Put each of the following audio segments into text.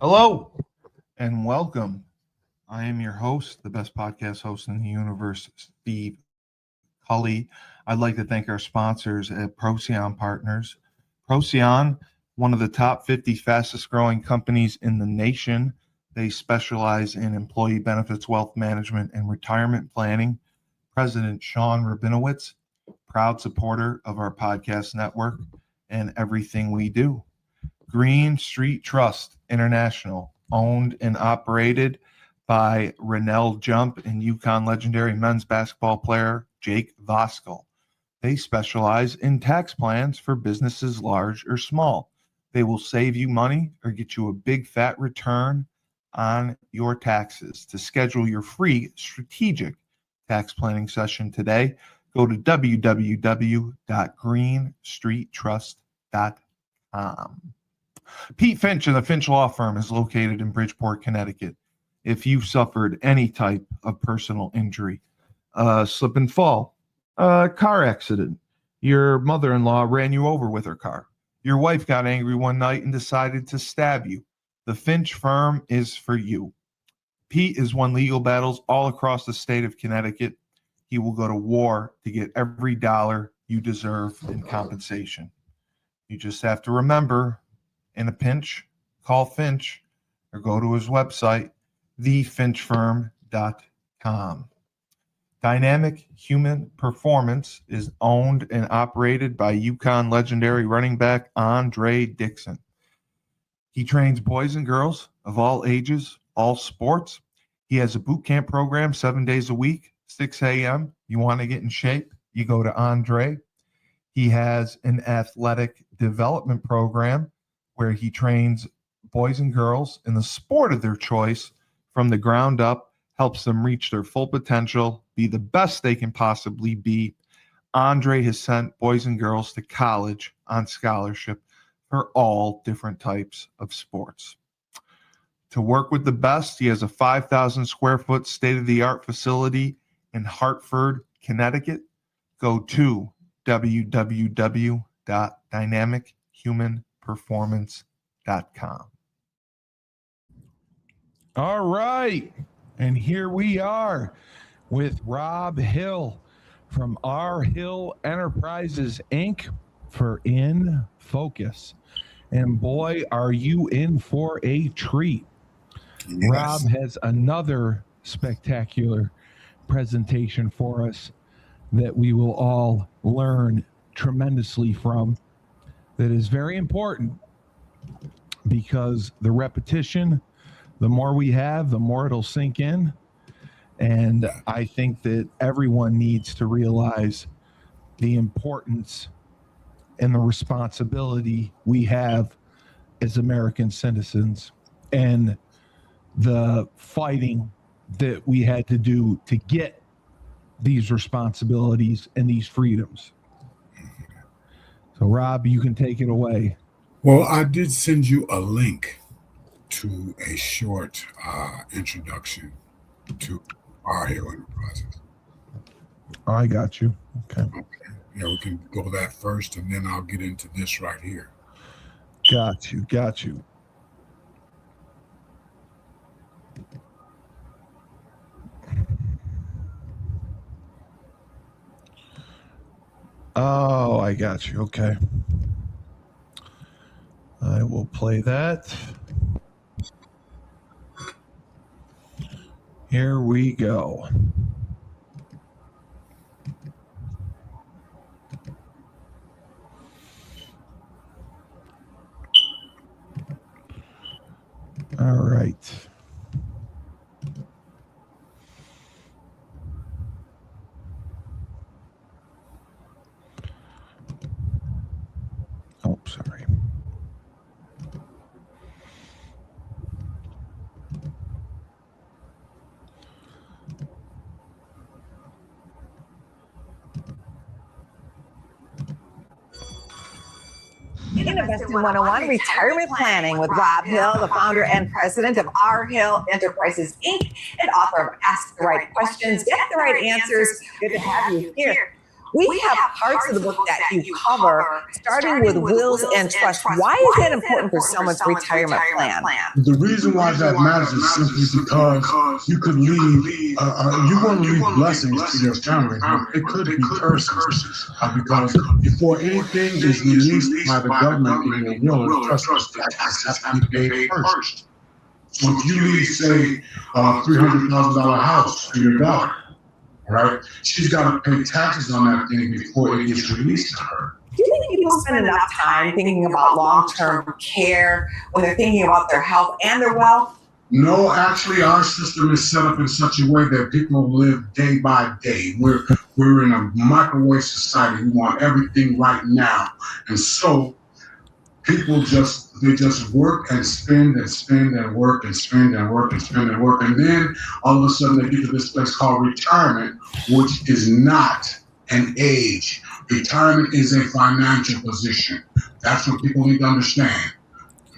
Hello and welcome. I am your host, the best podcast host in the universe, Steve Cully. I'd like to thank our sponsors at Procyon Partners. Procyon, one of the top 50 fastest growing companies in the nation. They specialize in employee benefits, wealth management, and retirement planning. President Sean Rabinowitz, proud supporter of our podcast network and everything we do. Green Street Trust International, owned and operated by Rennell Jump and UConn legendary men's basketball player Jake Voskuhl. They specialize in tax plans for businesses large or small. They will save you money or get you a big fat return on your taxes. To schedule your free strategic tax planning session today, go to www.greenstreettrust.com. Pete Finch and the Finch Law Firm is located in Bridgeport, Connecticut. If you've suffered any type of personal injury, slip and fall, car accident, your mother-in-law ran you over with her car, your wife got angry one night and decided to stab you, the Finch Firm is for you. Pete has won legal battles all across the state of Connecticut. He will go to war to get every dollar you deserve in compensation. You just have to remember, in a pinch, call Finch or go to his website, thefinchfirm.com. Dynamic Human Performance is owned and operated by UConn legendary running back Andre Dixon. He trains boys and girls of all ages, all sports. He has a boot camp program 7 days a week, 6 a.m. You want to get in shape, you go to Andre. He has an athletic development program where he trains boys and girls in the sport of their choice from the ground up, helps them reach their full potential, be the best they can possibly be. Andre has sent boys and girls to college on scholarship for all different types of sports. To work with the best, he has a 5,000 square foot state-of-the-art facility in Hartford, Connecticut. Go to www.dynamichumanperformance.com. All right. And here we are with Robb Hill from R Hill Enterprises, Inc. for In Focus. And boy, are you in for a treat. Yes. Robb has another spectacular presentation for us that we will all learn tremendously from, that is very important, because the repetition, the more we have, the more it'll sink in. And I think that everyone needs to realize the importance and the responsibility we have as American citizens, and the fighting that we had to do to get these responsibilities and these freedoms. So, Robb, you can take it away. Well, I did send you a link to a short introduction to R Hill Enterprises. Oh, I got you. Okay. Yeah, we can go that first, and then I'll get into this right here. Got you. Oh, I got you. Okay. I will play that. Here we go. All right. Oh, sorry. Investing 101, Retirement Planning with Robb Hill, the founder and president of R Hill Enterprises, Inc., and author of Ask the Right Questions, Get the Right Answers. Good to have you here. We have parts of the book that you cover, starting with wills and trusts. Why is that important for someone's retirement plan? The reason why that matters is simply because you could leave, you want to leave blessings to your family. It could be curses, because before anything is released by the government in your will or trust, taxes have to be paid first. So if you leave, say, $300,000 house to your daughter, right? She's got to pay taxes on that thing before it gets released to her. Do you think people spend enough time thinking about long-term care when they're thinking about their health and their wealth? No, actually, our system is set up in such a way that people live day by day. We're in a microwave society. We want everything right now, and so people just work and spend and spend and work and spend and work and spend and work, and then all of a sudden they get to this place called retirement, which is not an age. Retirement is a financial position. That's what people need to understand.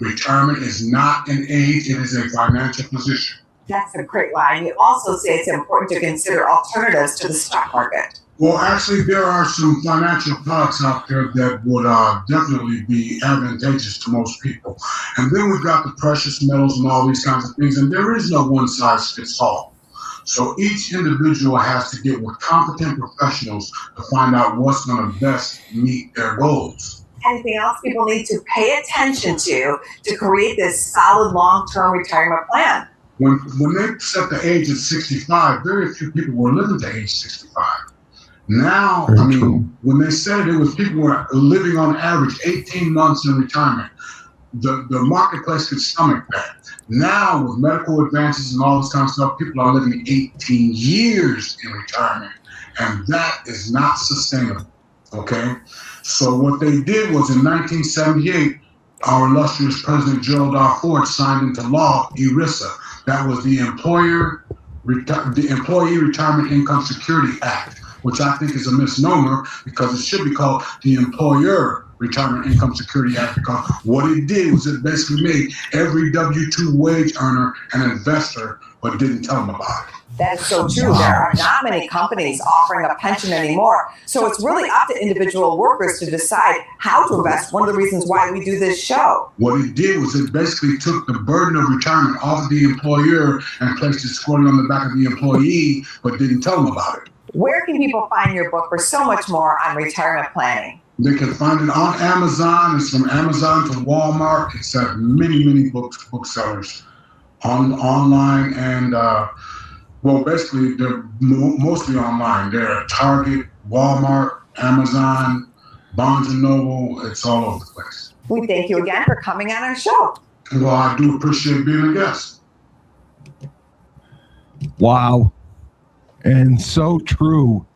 Retirement is not an age, it is a financial position. That's a great line. You also say it's important to consider alternatives to the stock market. Well, actually, there are some financial products out there that would definitely be advantageous to most people. And then we've got the precious metals and all these kinds of things, and there is no one size fits all. So each individual has to get with competent professionals to find out what's going to best meet their goals. Anything else people need to pay attention to create this solid long-term retirement plan? When they set the age at 65, very few people were living to age 65. Now, when they said it was people were living on average 18 months in retirement, the marketplace could stomach that. Now, with medical advances and all this kind of stuff, people are living 18 years in retirement, and that is not sustainable, okay? So what they did was in 1978, our illustrious President Gerald R. Ford signed into law ERISA. That was the Employee Retirement Income Security Act, which I think is a misnomer because it should be called the Employer Retirement Income Security Act, because what it did was it basically made every W-2 wage earner an investor, but didn't tell them about it. That's so true. There are not many companies offering a pension anymore. So it's really up to individual workers to decide how to invest. One of the reasons why we do this show. What it did was it basically took the burden of retirement off of the employer and placed it squarely on the back of the employee, but didn't tell them about it. Where can people find your book for so much more on retirement planning? They can find it on Amazon. It's from Amazon to Walmart. It's at many booksellers online and basically they're mostly online. They're at Target, Walmart, Amazon, Barnes and Noble. It's all over the place. We thank you again for coming on our show. Well, I do appreciate being a guest. Wow. And so true.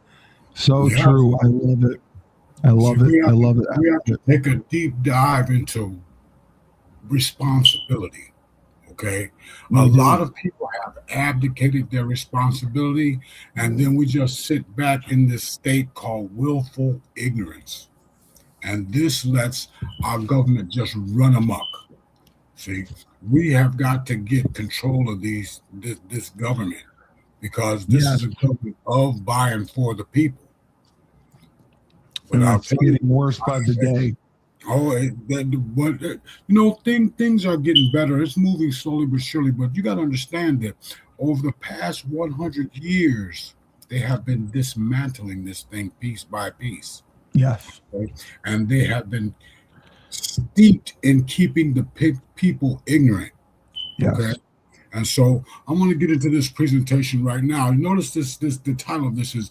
So true. I love it. I love it. I love it. We have to take a deep dive into responsibility. Okay. A lot of people have abdicated their responsibility, and then we just sit back in this state called willful ignorance. And this lets our government just run amok. See, we have got to get control of this government, because this is a government of, by, and for the people. But it's getting worse by the day. Things are getting better. It's moving slowly but surely. But you got to understand that over the past 100 years, they have been dismantling this thing piece by piece. Yes. Okay? And they have been steeped in keeping the people ignorant. Yes. Okay. And so I want to get into this presentation right now. Notice the title of this is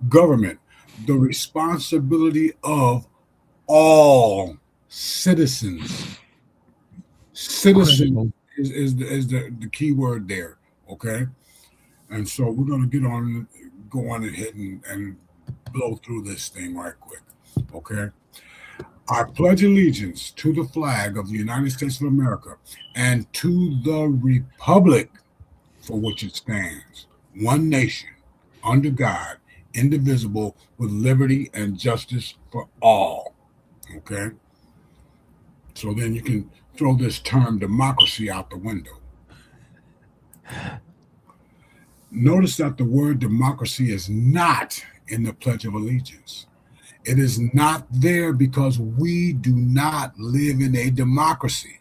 Government, the Responsibility of All Citizens. Citizen is the key word there, okay? And so we're going to go on ahead and blow through this thing right quick, okay? I pledge allegiance to the flag of the United States of America and to the republic for which it stands, one nation, under God, indivisible, with liberty and justice for all. Okay? So then you can throw this term democracy out the window. Notice that the word democracy is not in the Pledge of Allegiance. It is not there because we do not live in a democracy.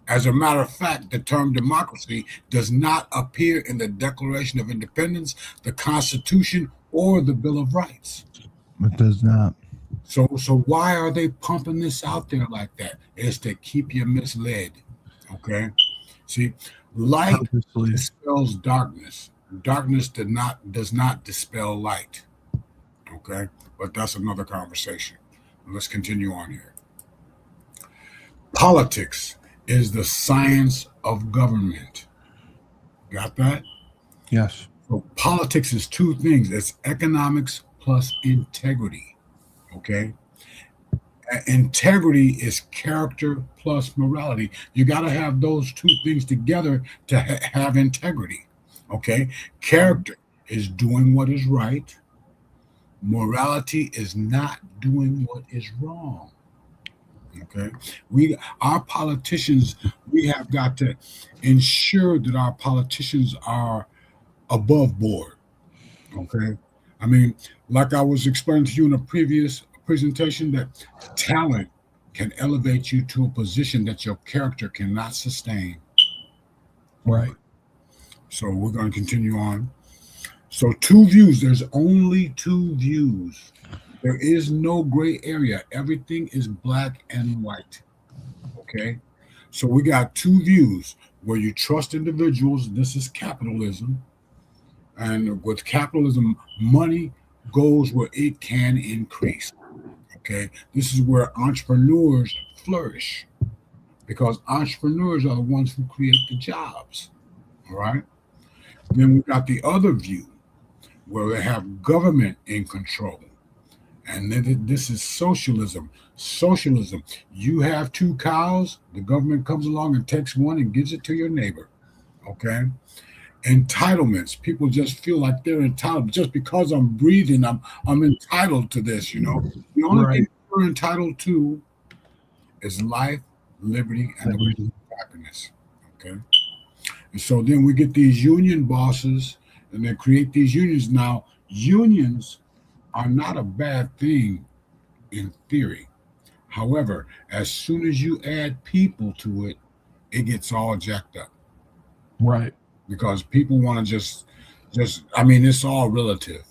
As a matter of fact, the term democracy does not appear in the Declaration of Independence, the Constitution, or the Bill of Rights. It does not. So why are they pumping this out there like that? It's to keep you misled. Okay. See, light Purposely. dispels darkness. Darkness does not dispel light. Okay, but that's another conversation. Let's continue on here. Politics is the science of government. Got that? Yes. So politics is two things. It's economics plus integrity. Okay. Integrity is character plus morality. You got to have those two things together to have integrity. Okay. Character is doing what is right. Morality is not doing what is wrong. Okay. Our politicians, we have got to ensure that our politicians are above board. Okay. I mean, like I was explaining to you in a previous presentation, that talent can elevate you to a position that your character cannot sustain. Right. So we're going to continue on. So two views. There's only two views. There is no gray area. Everything is black and white. Okay. So we got two views where you trust individuals. This is capitalism. And with capitalism, money goes where it can increase. Okay. This is where entrepreneurs flourish because entrepreneurs are the ones who create the jobs. All right. Then we got the other view where they have government in control. And then this is socialism. Socialism, you have two cows, the government comes along and takes one and gives it to your neighbor. Okay. Entitlements. People just feel like they're entitled. Just because I'm breathing, I'm entitled to this, you know. The only thing we're entitled to is life, liberty, and the pursuit of happiness. Okay. And so then we get these union bosses and they create these unions. Now, unions are not a bad thing in theory. However, as soon as you add people to it, it gets all jacked up. Right. Because people want to just I mean, it's all relative.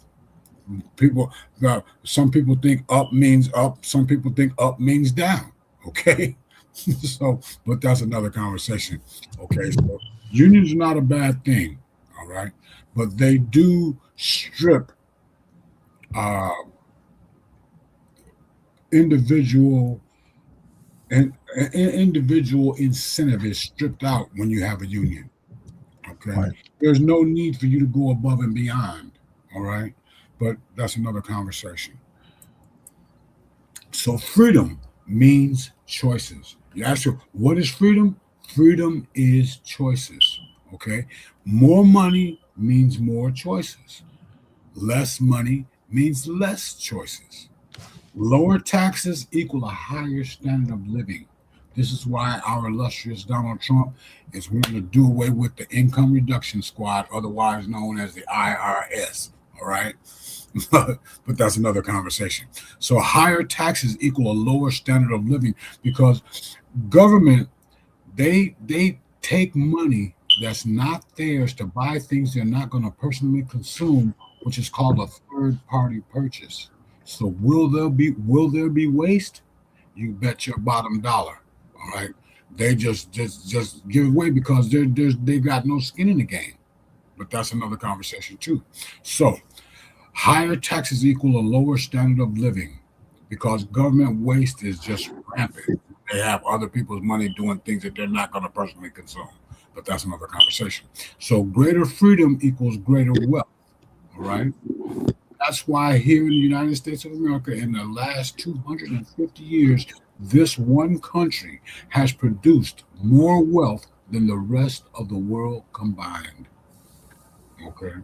Some people think up means up, some people think up means down. Okay. So, but that's another conversation. Okay. So unions are not a bad thing. All right. But they do strip individual incentive is stripped out when you have a union. Okay. Right. There's no need for you to go above and beyond. All right. But that's another conversation. So freedom means choices. You ask her, what is freedom? Freedom is choices. Okay. More money means more choices. Less money means less choices. Lower taxes equal a higher standard of living. This is why our illustrious Donald Trump is wanting to do away with the income reduction squad, otherwise known as the IRS. All right. But that's another conversation. So higher taxes equal a lower standard of living because government, they take money that's not theirs to buy things they're not going to personally consume, which is called a third party purchase. So will there be waste? You bet your bottom dollar. All right. They just give away because they got no skin in the game. But that's another conversation too. So higher taxes equal a lower standard of living because government waste is just rampant. They have other people's money doing things that they're not going to personally consume. But that's another conversation. So greater freedom equals greater wealth. All right. That's why here in the United States of America, in the last 250 years, this one country has produced more wealth than the rest of the world combined. Okay.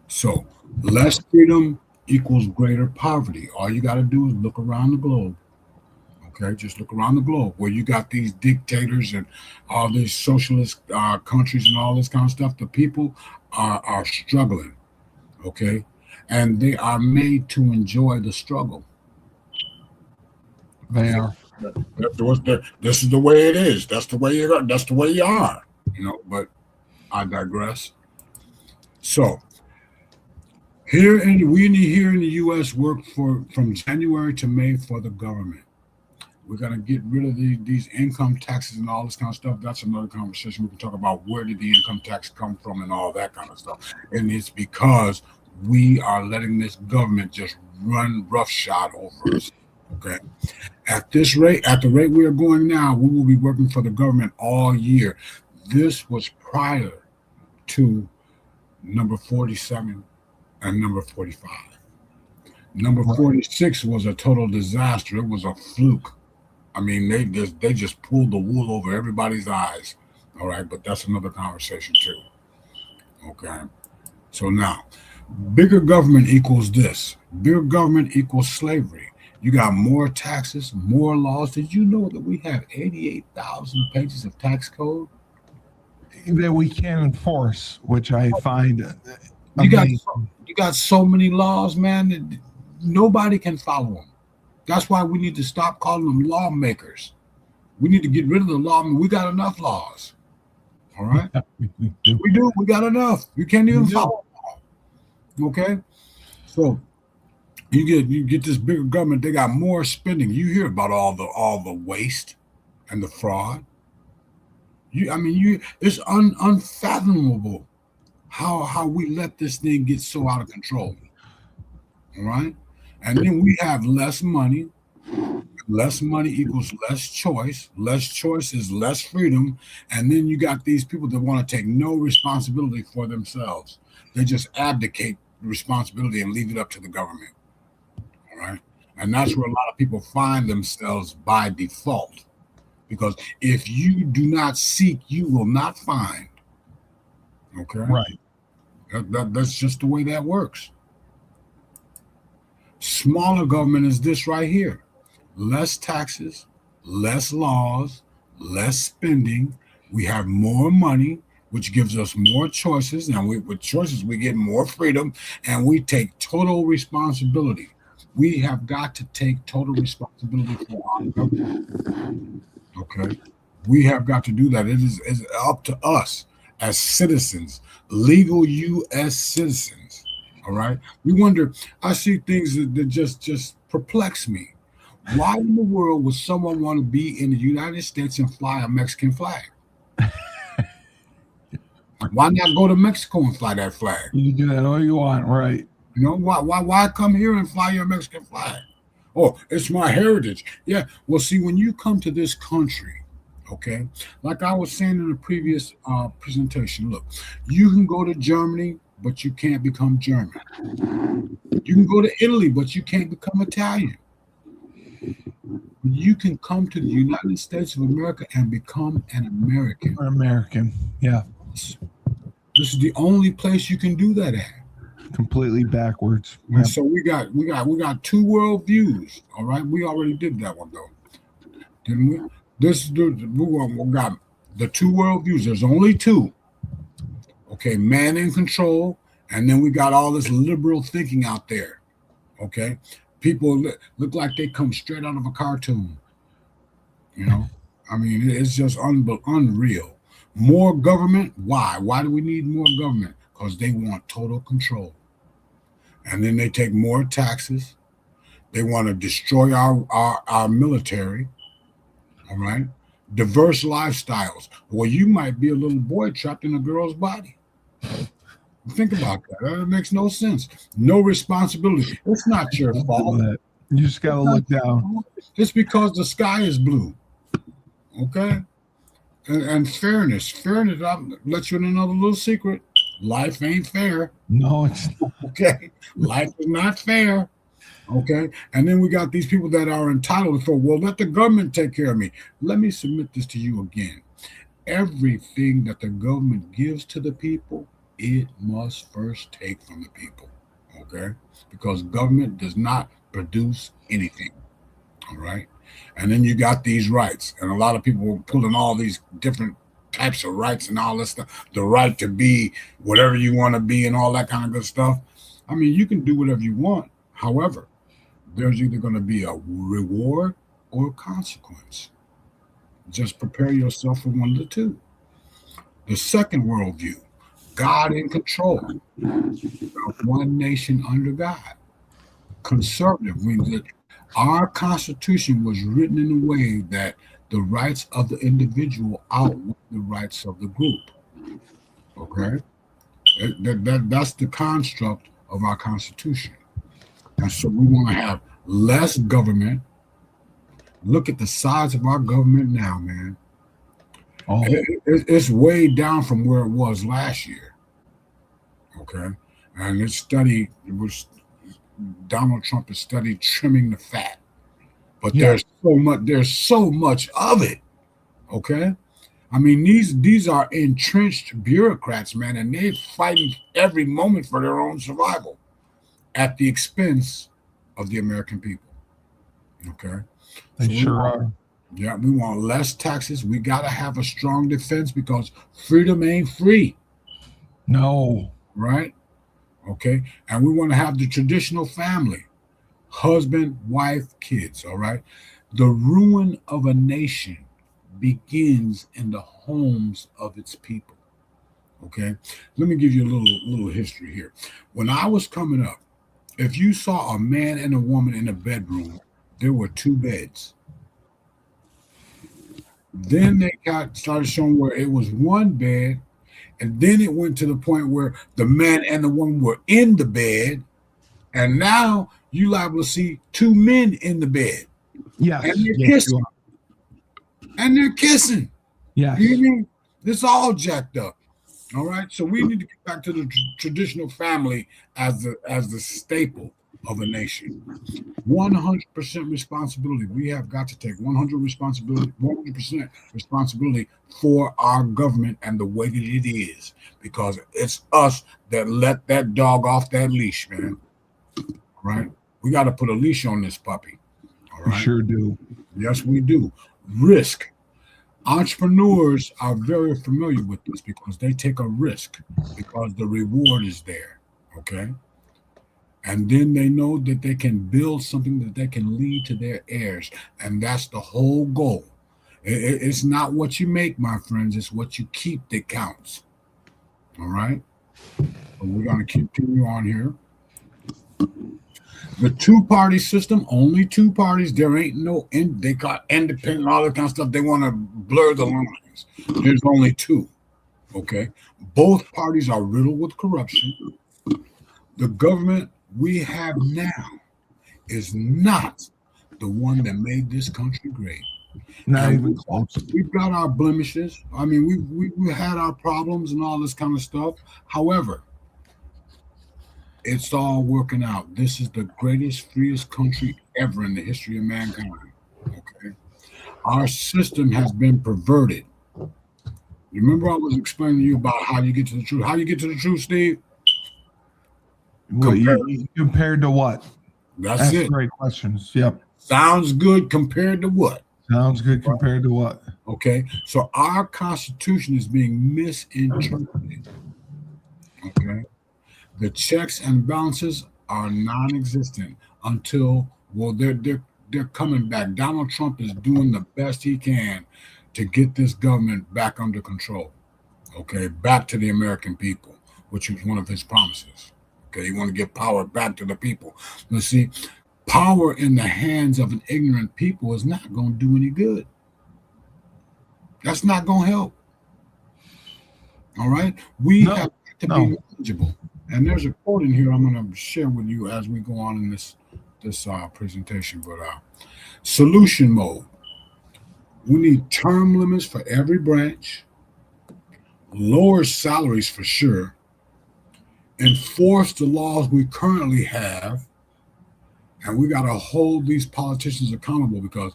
So less freedom equals greater poverty. All you got to do is look around the globe. Okay, just look around the globe where you got these dictators and all these socialist countries and all this kind of stuff. The people are struggling. Okay, and they are made to enjoy the struggle. They are. This is the way it is. That's the way you are. That's the way you are. But I digress. So here in the U.S. work from January to May for the government. We're gonna get rid of these income taxes and all this kind of stuff. That's another conversation. We can talk about where did the income tax come from and all that kind of stuff. And it's because we are letting this government just run roughshod over us. Okay. At the rate we are going now, we will be working for the government all year. This was prior to number 47 and number 45. Number 46 was a total disaster. It was a fluke. I mean, they just pulled the wool over everybody's eyes. All right, but that's another conversation too. Okay. So now, bigger government equals this. Bigger government equals slavery. You got more taxes, more laws. Did you know that we have 88,000 pages of tax code that we can't enforce, which I find you got so many laws, man, that nobody can follow them. That's why we need to stop calling them lawmakers. We need to get rid of the law. I mean, we got enough laws. All right? We do. We got enough. You can't even follow them. Okay? So you get this bigger government, they got more spending. You hear about all the waste and the fraud. It's unfathomable how we let this thing get so out of control. All right? And then we have less money. Less money equals less choice. Less choice is less freedom. And then you got these people that want to take no responsibility for themselves. They just abdicate responsibility and leave it up to the government. All right? And that's where a lot of people find themselves by default. Because if you do not seek, you will not find. Okay? Right. That's just the way that works. Smaller government is this right here. Less taxes, less laws, less spending. We have more money, which gives us more choices. And with choices, we get more freedom, and we take total responsibility. We have got to take total responsibility for our government. Okay? We have got to do that. It is up to us as citizens, legal U.S. citizens. All right. We wonder, I see things that just perplex me. Why in the world would someone want to be in the United States and fly a Mexican flag? Why not go to Mexico and fly that flag? You can do that all you want, right? Why come here and fly your Mexican flag? Oh, it's my heritage. Yeah. Well, see, when you come to this country, okay, like I was saying in the previous presentation, look, you can go to Germany, but you can't become German. You can go to Italy, but you can't become Italian. You can come to the United States of America and become an American. Or American, yeah. This is the only place you can do that at. Completely backwards. And so we got two world views. All right, we already did that one though, didn't we? We got the two world views. There's only two. Okay, man in control, and then we got all this liberal thinking out there. Okay, people look like they come straight out of a cartoon. I mean, it's just unreal. More government. Why? Why do we need more government? Because they want total control. And then they take more taxes. They want to destroy our military. All right. Diverse lifestyles. Well, you might be a little boy trapped in a girl's body. Think about that. That makes no sense. No responsibility. It's not your fault. You just got to look down. It's because the sky is blue. Okay? And fairness. Fairness, I'll let you in another little secret. Life ain't fair. No, it's not. Okay? Life is not fair. Okay? And then we got these people that are entitled for, well, let the government take care of me. Let me submit this to you again. Everything that the government gives to the people, it must first take from the people, okay? Because government does not produce anything, all right? And then you got these rights, and a lot of people are pulling all these different types of rights and all this stuff, the right to be whatever you want to be and all that kind of good stuff. I mean, you can do whatever you want. However, there's either going to be a reward or consequence. Just prepare yourself for one of the two. The second worldview, God in control, one nation under God. Conservative means that our Constitution was written in a way that the rights of the individual outweigh the rights of the group. Okay? That's the construct of our Constitution. And so we want to have less government. Look at the size of our government now, man. Oh, It's way down from where it was last year. Okay? And Donald Trump has studied trimming the fat. But there's so much of it. Okay? I mean, these are entrenched bureaucrats, man, and they're fighting every moment for their own survival at the expense of the American people. Okay? they sure are. Yeah, we want less taxes. We got to have a strong defense because freedom ain't free. No. Right? Okay? And we want to have the traditional family, husband, wife, kids. All right? The ruin of a nation begins in the homes of its people. Okay? Let me give you a little history here. When I was coming up, if you saw a man and a woman in a bedroom, there were two beds. Then they started showing where it was one bed, and then it went to the point where the man and the woman were in the bed, and now you liable to see two men in the bed. Yes. And they're kissing. And they're kissing. Yes. You mean? It's all jacked up. All right. So we need to get back to the traditional family as the staple of a nation. 100% responsibility. We have got to take 100% responsibility for our government and the way that it is, because it's us that let that dog off that leash, man. All right. We got to put a leash on this puppy. All right. We sure do. Yes, we do. Risk. Entrepreneurs are very familiar with this because they take a risk because the reward is there. Okay. And then they know that they can build something that they can lead to their heirs. And that's the whole goal. It's not what you make, my friends. It's what you keep that counts. All right. So we're going to continue on here. The two-party system, only two parties. There ain't no they got independent, all that kind of stuff. They want to blur the lines. There's only two. Okay. Both parties are riddled with corruption. The government we have now is not the one that made this country great. Not even close. We've got our blemishes. I mean, we had our problems and all this kind of stuff. However, it's all working out. This is the greatest, freest country ever in the history of mankind. Okay. Our system has been perverted. You remember I was explaining to you about how you get to the truth. How you get to the truth, Steve? Well, compared to what? That's it. Great questions. Yep. Sounds good compared to what? Sounds good compared to what? Okay. So our Constitution is being misinterpreted. Okay. The checks and balances are non-existent until, well, they're coming back. Donald Trump is doing the best he can to get this government back under control. Okay, back to the American people, which was one of his promises. Okay, he want to give power back to the people. You see, power in the hands of an ignorant people is not going to do any good. That's not going to help. All right, we have to be knowledgeable. And there's a quote in here I'm going to share with you as we go on in this presentation. But solution mode. We need term limits for every branch, lower salaries for sure, enforce the laws we currently have, and we got to hold these politicians accountable because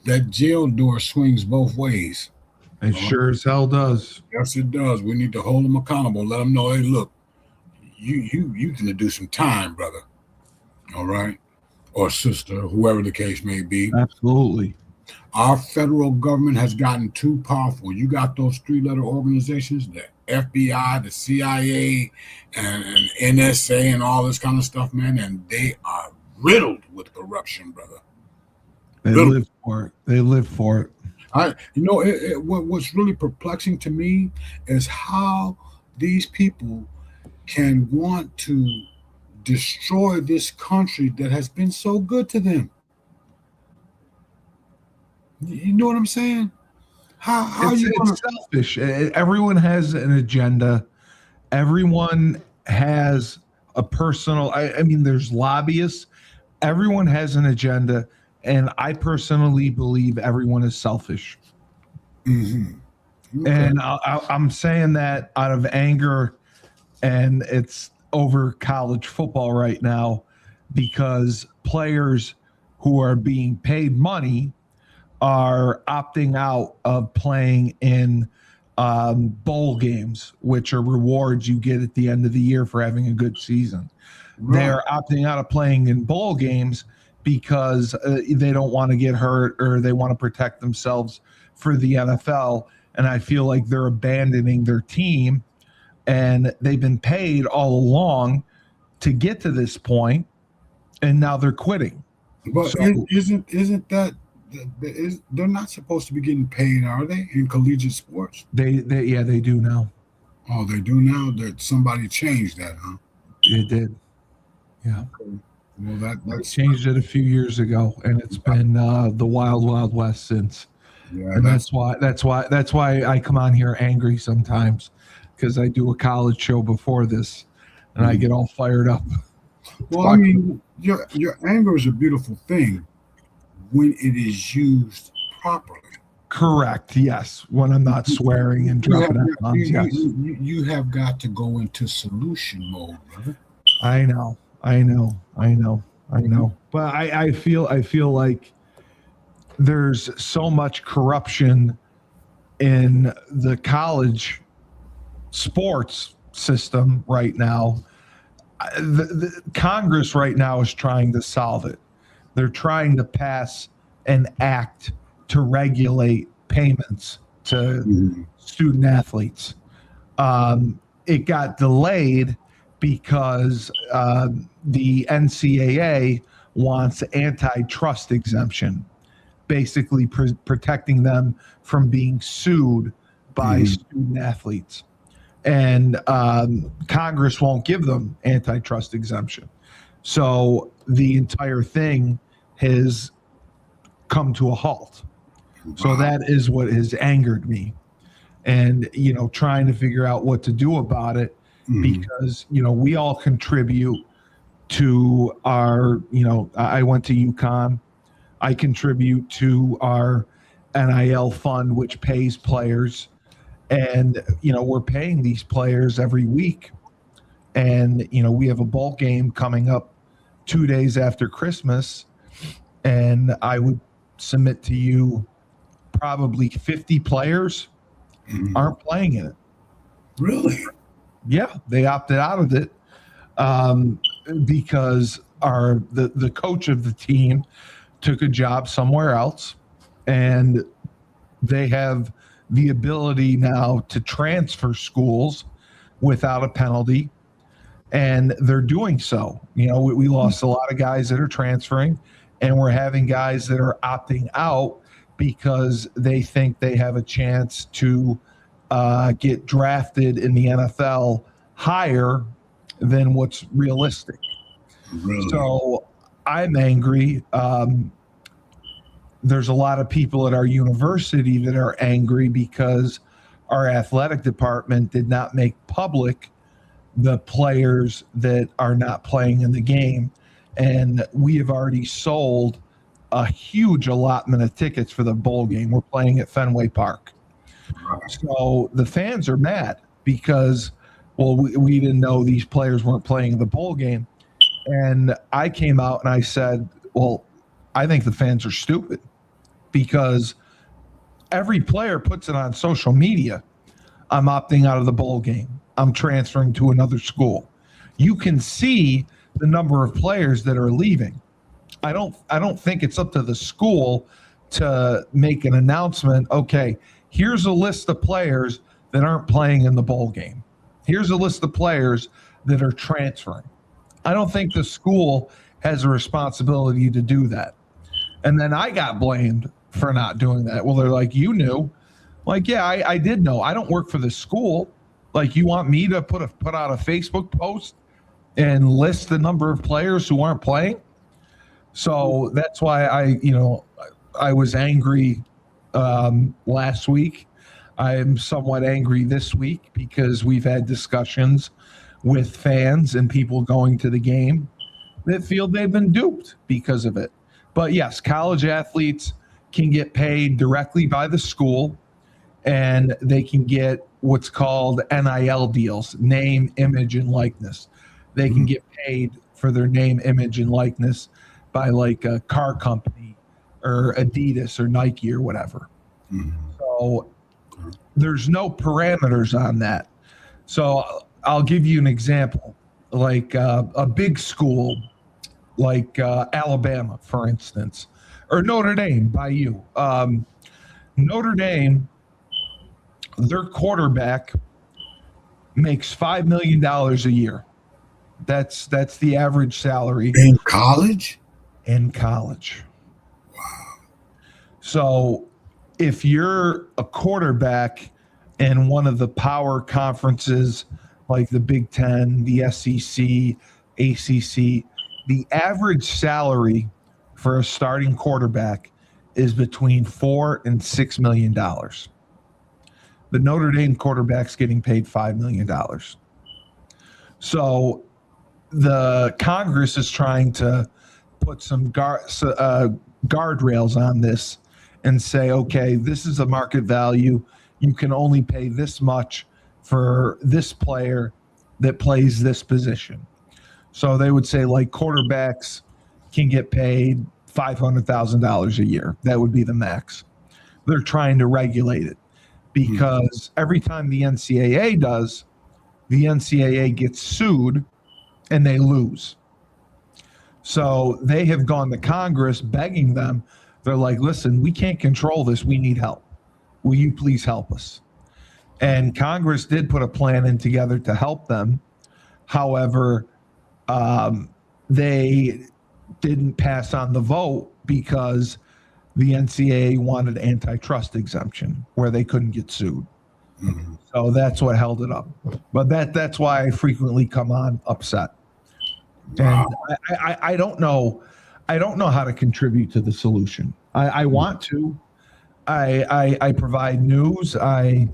that jail door swings both ways. It sure as hell does. Yes, it does. We need to hold them accountable. Let them know, hey, look, you can do some time, brother. All right, or sister, whoever the case may be. Absolutely. Our federal government has gotten too powerful. You got those three-letter organizations, the FBI, the CIA, and NSA, and all this kind of stuff, man, and they are riddled with corruption, brother. They live for it. They live for it. What's really perplexing to me is how these people can want to destroy this country that has been so good to them. You know what I'm saying? It's selfish. Everyone has an agenda. Everyone has a personal. I mean, there's lobbyists. Everyone has an agenda, and I personally believe everyone is selfish. Mm-hmm. Okay. And I'm saying that out of anger, and it's over college football right now because players who are being paid money are opting out of playing in bowl games, which are rewards you get at the end of the year for having a good season. Right. They're opting out of playing in bowl games because they don't want to get hurt or they want to protect themselves for the NFL. And I feel like they're abandoning their team, and they've been paid all along to get to this point, and now they're quitting. But isn't that they're not supposed to be getting paid, are they, in collegiate sports? They do now. Oh, they do now? That somebody changed that, huh? It did. Yeah. Okay. Well, they changed it a few years ago, and it's been the wild, wild west since. Yeah, and that's why I come on here angry sometimes, because I do a college show before this, and I get all fired up. Well, I mean, your anger is a beautiful thing when it is used properly. Correct. Yes. When I'm not swearing and dropping F-bombs. Yes. You have got to go into solution mode, brother. I know. But I feel like there's so much corruption in the college sports system right now. The Congress right now is trying to solve it. They're trying to pass an act to regulate payments to student athletes. It got delayed because the NCAA wants antitrust exemption, basically protecting them from being sued by student athletes. And Congress won't give them antitrust exemption. So the entire thing has come to a halt. Wow. So that is what has angered me. And, trying to figure out what to do about it, because, we all contribute to our, I went to UConn. I contribute to our NIL fund, which pays players. And, we're paying these players every week. And, we have a bowl game coming up 2 days after Christmas. And I would submit to you probably 50 players aren't playing in it. Really? Yeah, they opted out of it because the coach of the team took a job somewhere else, and they have the ability now to transfer schools without a penalty, and they're doing so. We lost a lot of guys that are transferring, and we're having guys that are opting out because they think they have a chance to get drafted in the NFL higher than what's realistic. Really? So I'm angry. There's a lot of people at our university that are angry because our athletic department did not make public the players that are not playing in the game. And we have already sold a huge allotment of tickets for the bowl game. We're playing at Fenway Park. So the fans are mad because, we didn't know these players weren't playing in the bowl game. And I came out and I said, I think the fans are stupid because every player puts it on social media. I'm opting out of the bowl game. I'm transferring to another school. You can see the number of players that are leaving. I don't think it's up to the school to make an announcement. Okay, here's a list of players that aren't playing in the bowl game. Here's a list of players that are transferring. I don't think the school has a responsibility to do that. And then I got blamed for not doing that. Well, they're like, you knew. Like, yeah, I did know. I don't work for the school. Like, you want me to put out a Facebook post and list the number of players who aren't playing? So that's why I was angry last week. I'm somewhat angry this week because we've had discussions with fans and people going to the game that feel they've been duped because of it. But yes, college athletes can get paid directly by the school, and they can get what's called NIL deals, name, image, and likeness. They can get paid for their name, image, and likeness by like a car company or Adidas or Nike or whatever. So there's no parameters on that. So I'll give you an example, like a big school like Alabama, for instance, or Notre Dame by you. Notre Dame, their quarterback makes $5 million a year. That's the average salary in college. Wow. So if you're a quarterback in one of the power conferences like the Big Ten, the SEC, ACC, the average salary for a starting quarterback is between $4 and $6 million. The Notre Dame quarterback's getting paid $5 million. So the Congress is trying to put some guardrails on this and say, okay, this is a market value. You can only pay this much for this player that plays this position. So they would say like quarterbacks can get paid $500,000 a year. That would be the max. They're trying to regulate it because every time the NCAA does, the NCAA gets sued and they lose. So they have gone to Congress begging them. They're like, listen, we can't control this. We need help. Will you please help us? And Congress did put a plan in together to help them. However, they didn't pass on the vote because the NCAA wanted antitrust exemption where they couldn't get sued. So that's what held it up. But that's why I frequently come on upset. And I don't know how to contribute to the solution. I want to. I provide news. I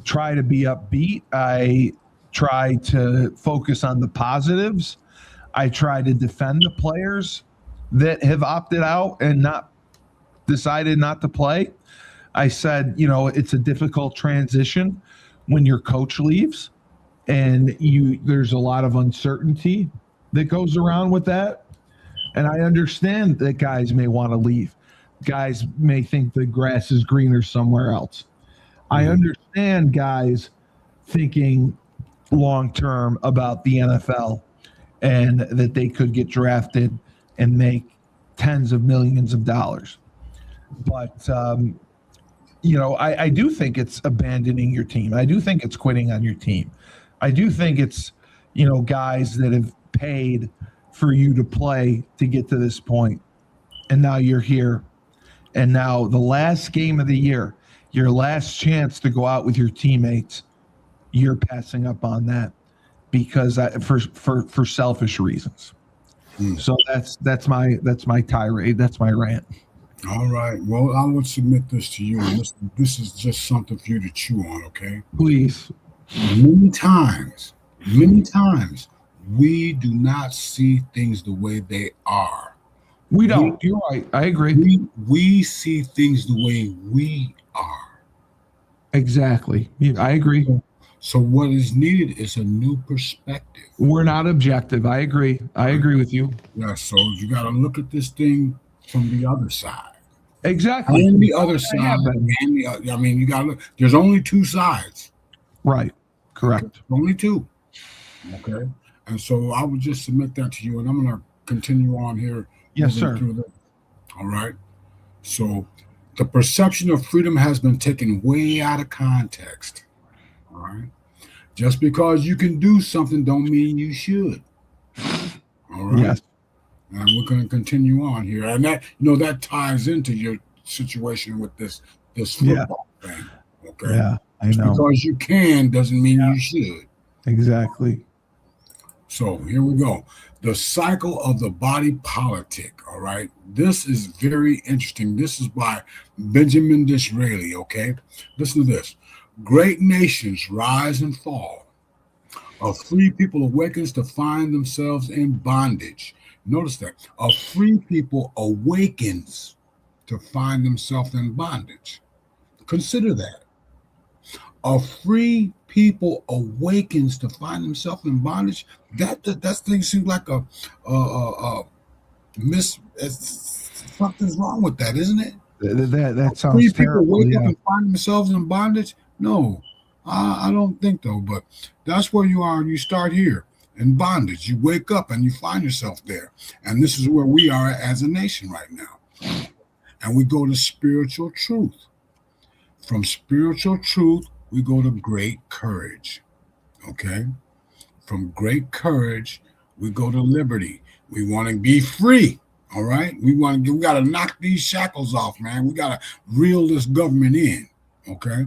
try to be upbeat. I try to focus on the positives. I try to defend the players that have opted out and decided not to play. I said, it's a difficult transition when your coach leaves and there's a lot of uncertainty that goes around with that. And I understand that guys may want to leave. Guys may think the grass is greener somewhere else. I understand guys thinking long-term about the NFL and that they could get drafted and make tens of millions of dollars. But, I do think it's abandoning your team. I do think it's quitting on your team. I do think it's, guys that have paid for you to play to get to this point. And now you're here. And now the last game of the year, your last chance to go out with your teammates, you're passing up on that because for selfish reasons. So that's my tirade. That's my rant. All right. Well, I would submit this to you. And this is just something for you to chew on, okay? Please. Many times, we do not see things the way they are. We don't. You're right. I agree. We see things the way we are. Exactly. I agree. So what is needed is a new perspective. We're not objective. I agree. I agree with you. Yeah, so you got to look at this thing from the other side. Exactly. And the other side. You got to look. There's only two sides. Right. Correct. Only two. Okay. And so I would just submit that to you, and I'm going to continue on here. Yes, sir. All right. So the perception of freedom has been taken way out of context. All right. Just because you can do something don't mean you should. All right. Yes. And we're going to continue on here, and that that ties into your situation with this football thing. Okay. Yeah, I Just know. because you can doesn't mean you should. Exactly. So here we go. The cycle of the body politic. All right. This is very interesting. This is by Benjamin Disraeli. Okay. Listen to this. Great nations rise and fall. A free people awakens to find themselves in bondage. Notice that. A free people awakens to find themselves in bondage. Consider that. A free people awakens to find themselves in bondage. That thing seems like a something's wrong with that, isn't it? That sounds Free terrible. people wake Yeah. up and find themselves in bondage. No, I don't think so. But that's where you are. You start here in bondage. You wake up and you find yourself there. And this is where we are as a nation right now. And we go to spiritual truth. From spiritual truth, we go to great courage. Okay? From great courage, we go to liberty. We want to be free. All right? We got to knock these shackles off, man. We got to reel this government in. Okay?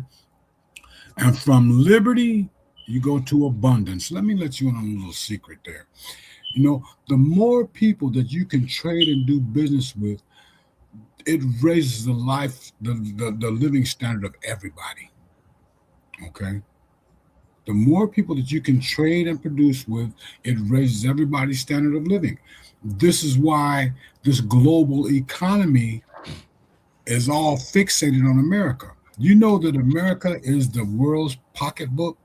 And from liberty, you go to abundance. Let me let you in on a little secret there. The more people that you can trade and do business with, it raises the living standard of everybody. Okay? The more people that you can trade and produce with, it raises everybody's standard of living. This is why this global economy is all fixated on America. You know that America is the world's pocketbook?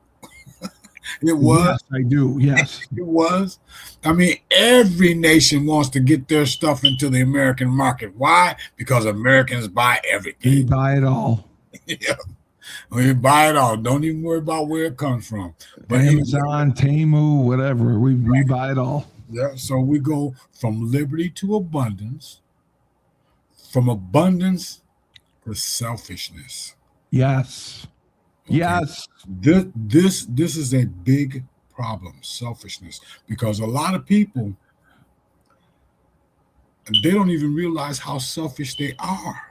It was. Yes, I do. Yes. It was. I mean, every nation wants to get their stuff into the American market. Why? Because Americans buy We everything. buy it all. Yeah. We buy it all. Don't even worry about where it comes from. But Amazon, Temu, whatever. We buy it all. yeah, so we go from liberty to abundance, from abundance to selfishness. Yes. Okay? Yes. This is a big problem, selfishness, because a lot of people, they don't even realize how selfish they are.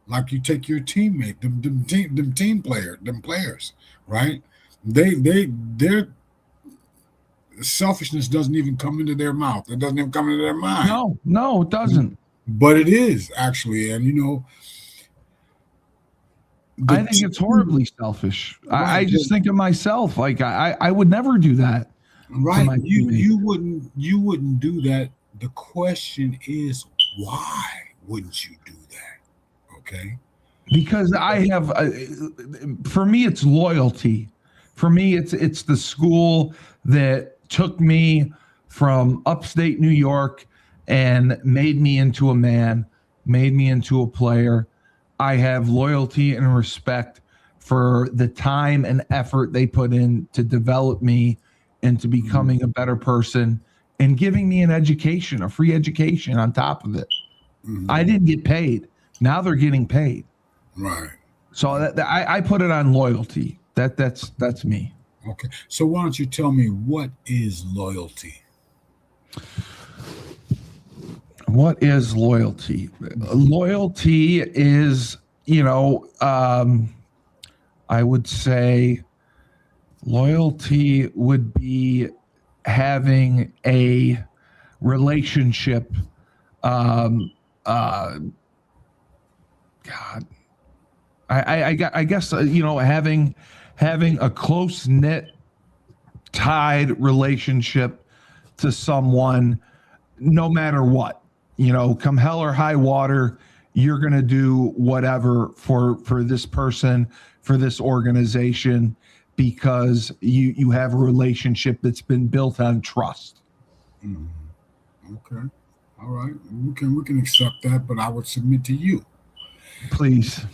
Like you take your teammate, them players, right? Their selfishness doesn't even come into their mouth. It doesn't even come into their mind. No, it doesn't. But it is actually, and I think it's horribly selfish. Right. I just think of myself. Like I would never do that. Right. my You wouldn't do that. The question is, why wouldn't you do that? Okay. Because I have, for me, it's loyalty. For me, it's the school that took me from upstate New York and made me into a man, made me into a player. I have loyalty and respect for the time and effort they put in to develop me into becoming a better person and giving me an education, a free education on top of it. Mhm. I didn't get paid. Now they're getting paid. Right. So I put it on loyalty. That's me. Okay. So why don't you tell me, what is loyalty? What is loyalty? Loyalty is, I would say loyalty would be having a relationship. God, I guess having a close knit, tied relationship to someone, no matter what. Come hell or high water, you're going to do whatever for this person, for this organization, because you have a relationship that's been built on trust. Mm-hmm. Okay. All right. We can accept that, but I would submit to you. Please.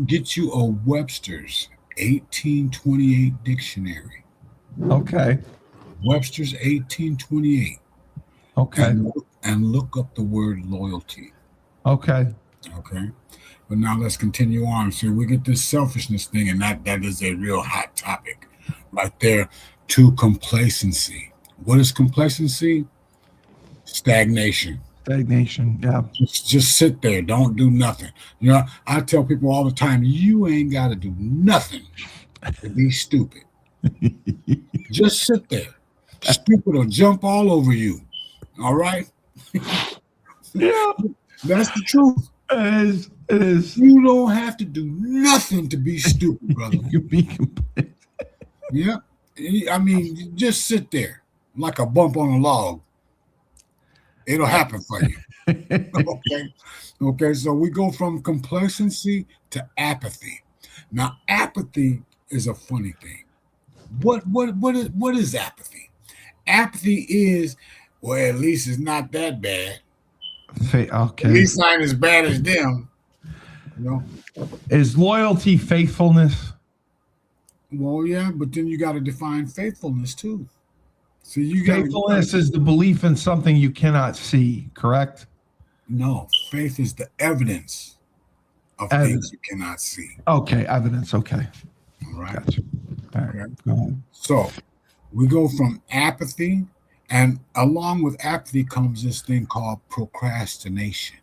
Get you a Webster's 1828 dictionary. Okay. Webster's 1828. Okay. And look up the word loyalty. Okay. Okay. But now let's continue on. So we get this selfishness thing, and that is a real hot topic right there. To complacency. What is complacency? Stagnation. Stagnation. Yeah. Just sit there. Don't do nothing. You know, I tell people all the time, you ain't got to do nothing to be stupid. Just sit there. Stupid will jump all over you. All right? Yeah. That's the truth. It is. It is. You don't have to do nothing to be stupid, brother. You be complete. Yeah. I mean, just sit there like a bump on a log. It'll happen for you. Okay. Okay. So we go from complacency to apathy. Now, apathy is a funny thing. What is apathy? Apathy is, well, at least it's not that bad. Okay. At least I ain't as bad as them. You know? Is loyalty faithfulness? Well, yeah, but then you got to define faithfulness too. So you got Faithfulness is the belief in something you cannot see, correct? No, faith is the evidence of things you cannot see. Okay, evidence. Okay. All right. Gotcha. All right. Okay. Go ahead. So we go from apathy, and along with apathy comes this thing called procrastination.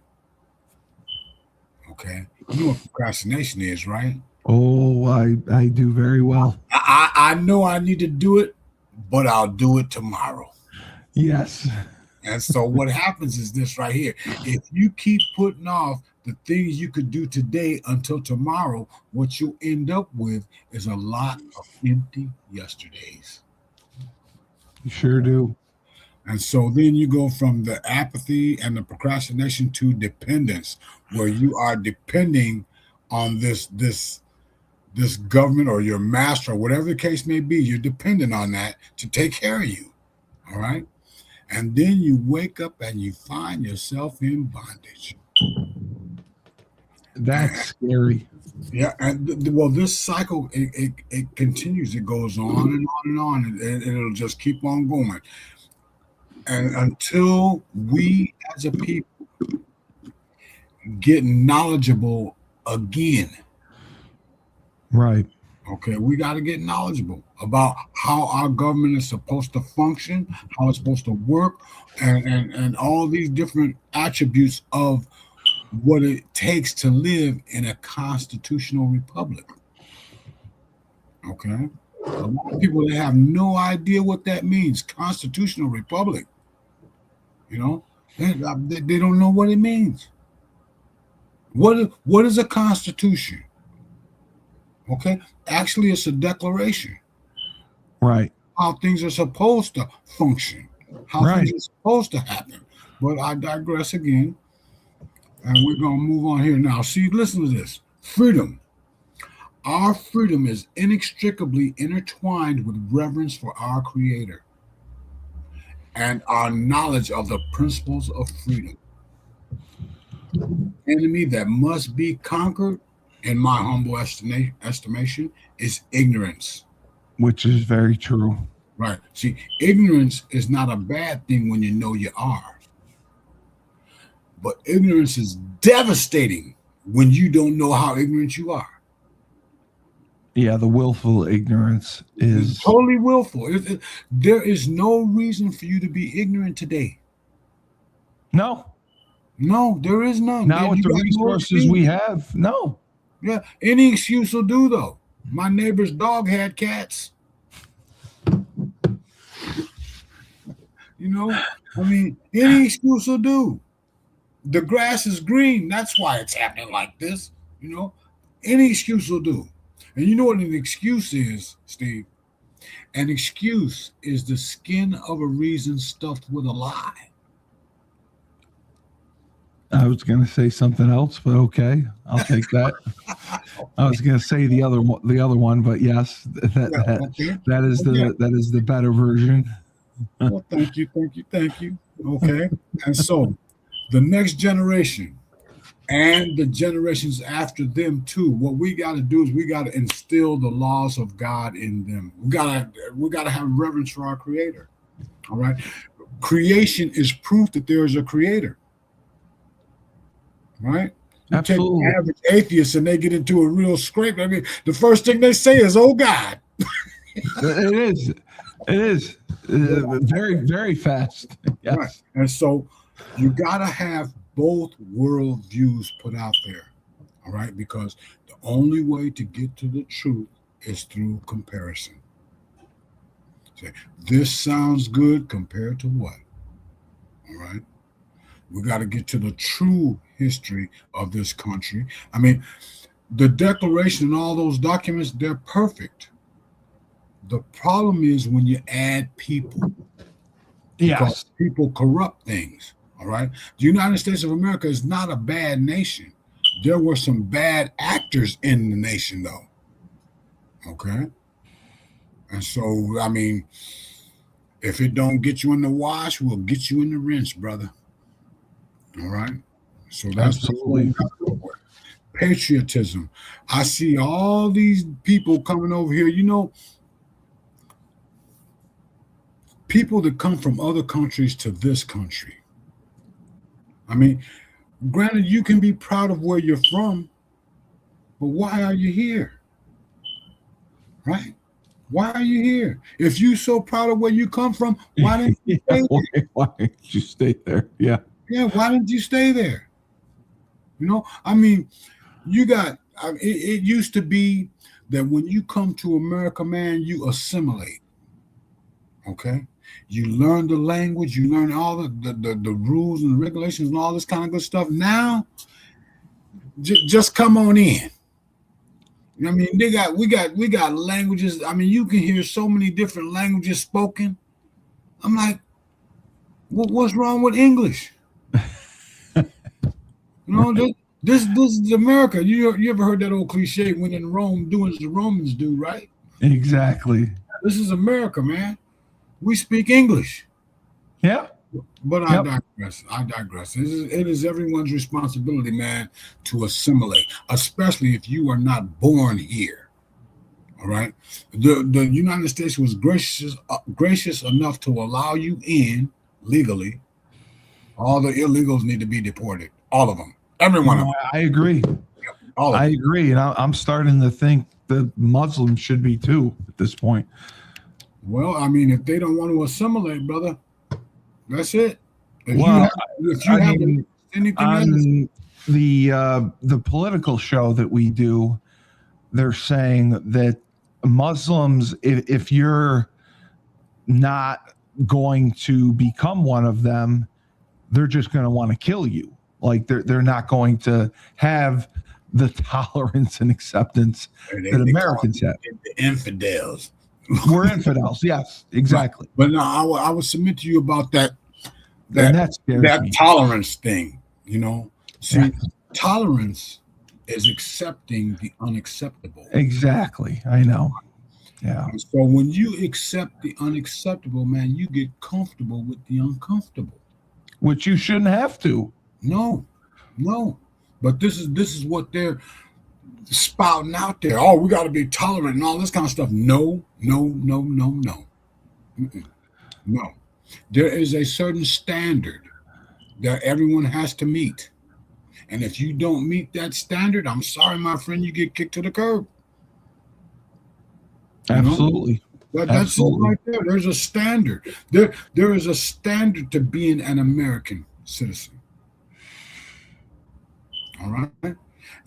Okay. You know what procrastination is, right? Oh, I do very well. I know I need to do it, but I'll do it tomorrow. Yes. And so what happens is this right here. If you keep putting off the things you could do today until tomorrow, what you end up with is a lot of empty yesterdays. You sure do. And so then you go from the apathy and the procrastination to dependence, where you are depending on this government or your master or whatever the case may be. You're dependent on that to take care of you. All right. And then you wake up and you find yourself in bondage. That's scary. Yeah. And well, this cycle, it continues. It goes on and on and on, and it'll just keep on going. And until we as a people get knowledgeable again. Right. Okay, we got to get knowledgeable about how our government is supposed to function, how it's supposed to work, and all these different attributes of what it takes to live in a constitutional republic. Okay, a lot of people, they have no idea what that means. Constitutional republic. You know, they don't know what it means. What is a constitution? Okay, actually, it's a declaration. Right. How things are supposed to function, how things are supposed to happen. But I digress again, and we're going to move on here now. See, listen to this. Freedom. Our freedom is inextricably intertwined with reverence for our Creator and our knowledge of the principles of freedom. Enemy that must be conquered, in my humble estimation, is ignorance. Which is very true. Right. See, ignorance is not a bad thing when you know you are. But ignorance is devastating when you don't know how ignorant you are. Yeah, the willful ignorance is it's totally willful. There is no reason for you to be ignorant today. No, there is none. Now with the resources we have, no. Yeah, any excuse will do, though. My neighbor's dog had cats. You know, I mean, any excuse will do. The grass is green. That's why it's happening like this. You know, any excuse will do. And you know what an excuse is, Steve? An excuse is the skin of a reason stuffed with a lie. I was going to say something else, but okay, I'll take that. I was going to say the other one, but yes, that is the better version. Well, thank you. Okay, and so the next generation and the generations after them too. What we got to do is we got to instill the laws of God in them. We got to have reverence for our Creator. All right, creation is proof that there is a Creator. Right? You Absolutely. take the average atheist and they get into a real scrape. I mean, the first thing they say is, "Oh God." It is. It is very, very fast. Yes. Right. And so you got to have both world views put out there. All right. Because the only way to get to the truth is through comparison. Say, this sounds good compared to what? All right. We got to get to the true history of this country. I mean, the Declaration and all those documents, they're perfect. The problem is when you add people. Yes. Because people corrupt things. All right. The United States of America is not a bad nation. There were some bad actors in the nation, though. Okay. And so, I mean, if it don't get you in the wash, we'll get you in the rinse, brother. All right. So that's absolutely patriotism. I see all these people coming over here. You know, people that come from other countries to this country. I mean, granted, you can be proud of where you're from, but why are you here? Right? Why are you here? If you're so proud of where you come from, why didn't you stay there? Why didn't you stay there? Yeah. Yeah, why didn't you stay there? You know, I mean, it used to be that when you come to America, man, you assimilate. Okay? You learn the language, you learn all the rules and regulations and all this kind of good stuff. Now, just come on in. I mean, we got languages. I mean, you can hear so many different languages spoken. I'm like, what's wrong with English? You know, this is America. You ever heard that old cliche, when in Rome, do as the Romans do, right? Exactly. This is America, man. We speak English. Yeah. But I digress. It is everyone's responsibility, man, to assimilate, especially if you are not born here. All right. The United States was gracious enough to allow you in legally. All the illegals need to be deported. All of them. Every one of them. I agree. I agree. And I'm starting to think that Muslims should be too at this point. Well, I mean, if they don't want to assimilate, brother, that's it. If you have anything on the political show that we do, they're saying that Muslims, if you're not going to become one of them, they're just going to want to kill you. Like they're not going to have the tolerance and acceptance that Americans have. The infidels. We're infidels. Yes, exactly. But no, I would submit to you about that that tolerance thing. You know, see, tolerance is accepting the unacceptable. Exactly. I know. Yeah. And so when you accept the unacceptable, man, you get comfortable with the uncomfortable. Which you shouldn't have to. No. But this is what they're spouting out there. Oh, we got to be tolerant and all this kind of stuff. No. Mm-mm. No. There is a certain standard that everyone has to meet. And if you don't meet that standard, I'm sorry, my friend, you get kicked to the curb. Absolutely. That's it right there. There's a standard. There is a standard to being an American citizen. All right?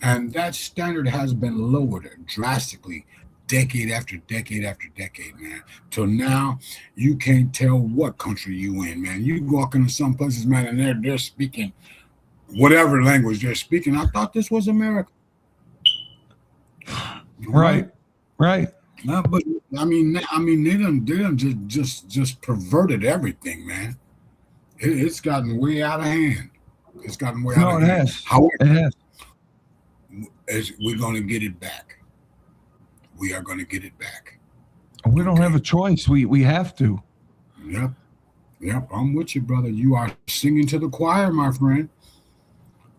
And that standard has been lowered drastically decade after decade after decade, man. Till now, you can't tell what country you in, man. You walk into some places, man, and they're speaking whatever language they're speaking. I thought this was America. Right. No, but I mean, they done just perverted everything, man. It's gotten way out of hand. It has. However, it has. We're going to get it back. We are going to get it back. We don't have a choice. We have to. Yep. I'm with you, brother. You are singing to the choir, my friend.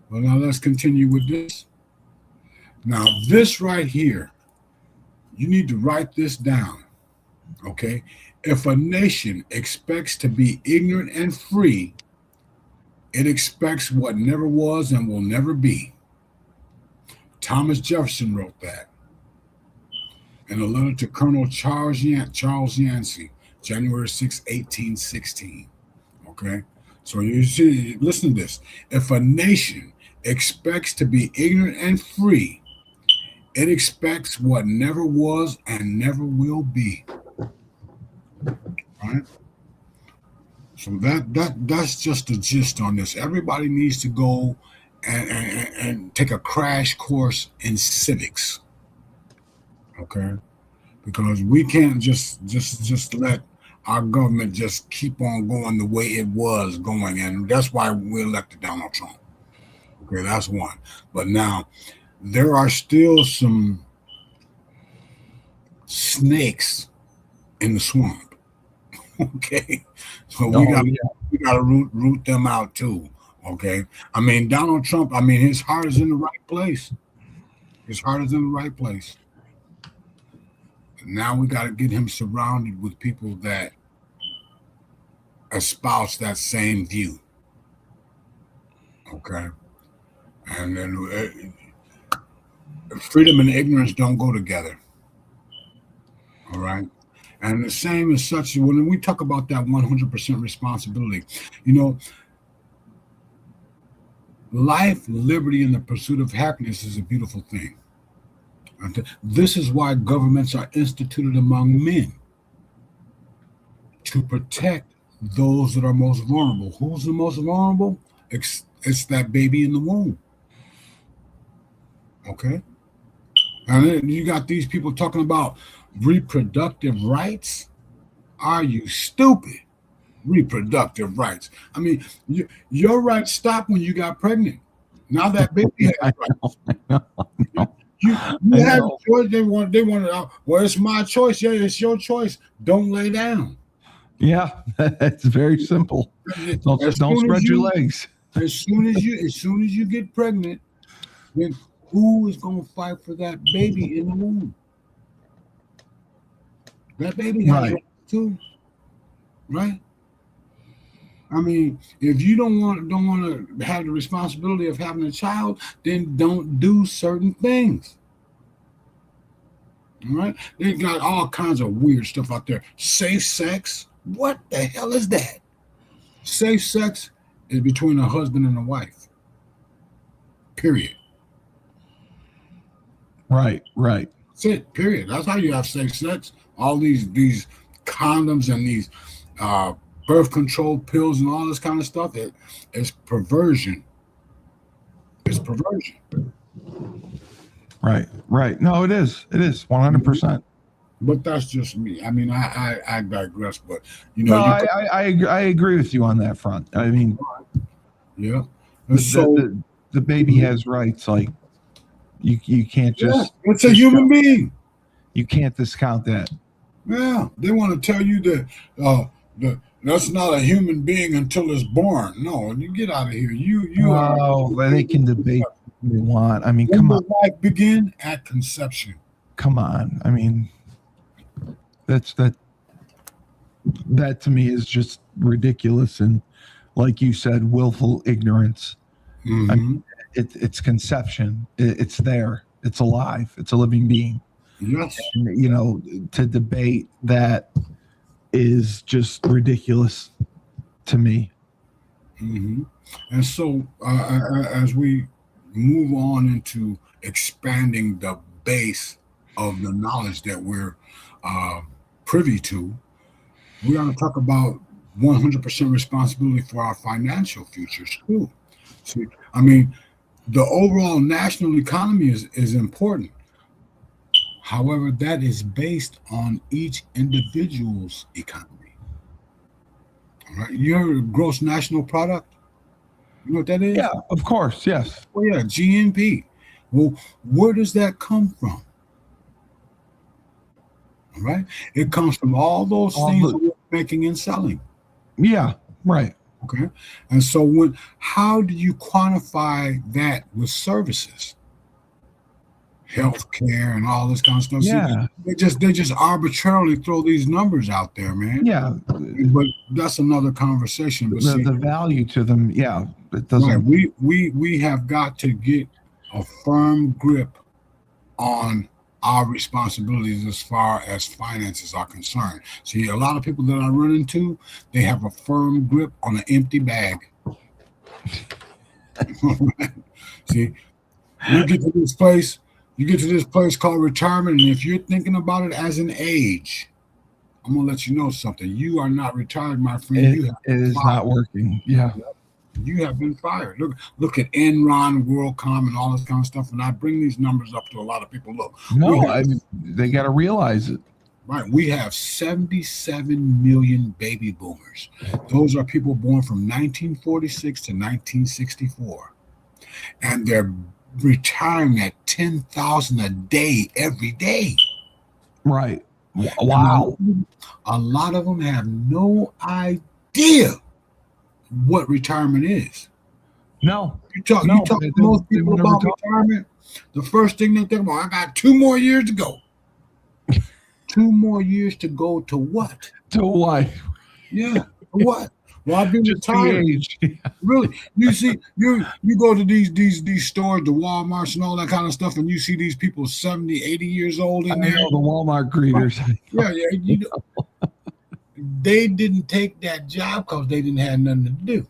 Well, now let's continue with this. Now, this right here, you need to write this down, okay? If a nation expects to be ignorant and free, it expects what never was and will never be. Thomas Jefferson wrote that in a letter to Colonel Charles Yancey January 6, 1816. Okay. So you see, listen to this. If a nation expects to be ignorant and free, it expects what never was and never will be. Right? So that's just the gist on this. Everybody needs to go and take a crash course in civics. Okay? Because we can't just let our government just keep on going the way it was going, and that's why we elected Donald Trump. Okay, that's one. But now there are still some snakes in the swamp. Okay, so we got to root them out too. Okay, I mean Donald Trump. I mean his heart is in the right place. His heart is in the right place. Now we got to get him surrounded with people that espouse that same view. Okay. And then freedom and ignorance don't go together. All right. And the same as such, when we talk about that 100% responsibility, you know, life, liberty, and the pursuit of happiness is a beautiful thing. This is why governments are instituted among men, to protect those that are most vulnerable. Who's the most vulnerable? It's that baby in the womb. Okay? And then you got these people talking about reproductive rights. Are you stupid? Reproductive rights. I mean, your rights stopped when you got pregnant. Now that baby has rights. You have a choice. They want it. Well, it's my choice. Yeah, it's your choice. Don't lay down. Yeah, it's very simple. Don't spread your legs. As soon as you get pregnant, then who is going to fight for that baby in the womb? That baby has rights too, right? I mean, if you don't want to have the responsibility of having a child, then don't do certain things. All right? They got all kinds of weird stuff out there. Safe sex? What the hell is that? Safe sex is between a husband and a wife. Period. Right. That's it. Period. That's how you have safe sex. All these condoms and these birth control pills and all this kind of stuff, it's perversion. It's perversion. Right. No, it is 100%. But that's just me. I mean, I digress. But you know, I agree with you on that front. I mean, yeah. So the baby has rights. Like you can't just. It's a human being. You can't discount that. Yeah, they want to tell you that that's not a human being until it's born. No, you get out of here. They can debate what they want. I mean, when come on. Life begin at conception. Come on. I mean, that to me is just ridiculous, and like you said, willful ignorance. Mm-hmm. I mean, it's conception. It's there. It's alive. It's a living being. Yes. And, you know, to debate that is just ridiculous to me. Mm-hmm. And so as we move on into expanding the base of the knowledge that we're privy to, we're going to talk about 100% responsibility for our financial futures too. See, I mean, the overall national economy is important. However, that is based on each individual's economy. All right. You heard of gross national product? You know what that is? Yeah, of course. Yes. Oh, yeah. GNP. Well, where does that come from? All right. It comes from all those things that we're making and selling. Yeah. Right. Okay. And so how do you quantify that with services? Healthcare and all this kind of stuff. Yeah. See, they just arbitrarily throw these numbers out there, man. Yeah. But that's another conversation. But the value to them, yeah, it doesn't. Right. We have got to get a firm grip on our responsibilities as far as finances are concerned. See, a lot of people that I run into, they have a firm grip on an empty bag. See, you get to this place, called retirement, and if you're thinking about it as an age, I'm gonna let you know something. You are not retired, my friend. It is not working. Yeah. You have been fired. Look at Enron, WorldCom, and all this kind of stuff. And I bring these numbers up to a lot of people. Look, they got to realize it. Right. We have 77 million baby boomers. Those are people born from 1946 to 1964. And they're retiring at 10,000 a day every day. Right. Wow. A lot of them have no idea what retirement is. No. You talk to most people about retirement, the first thing they think about, I got 2 more years to go. 2 more years to go to what? To what? Yeah. What? Well, I've been Just retired. the age. Really? You see, you go to these stores, the Walmarts and all that kind of stuff, and you see these people 70, 80 years old in there. The Walmart greeters. Yeah. You know, they didn't take that job because they didn't have nothing to do.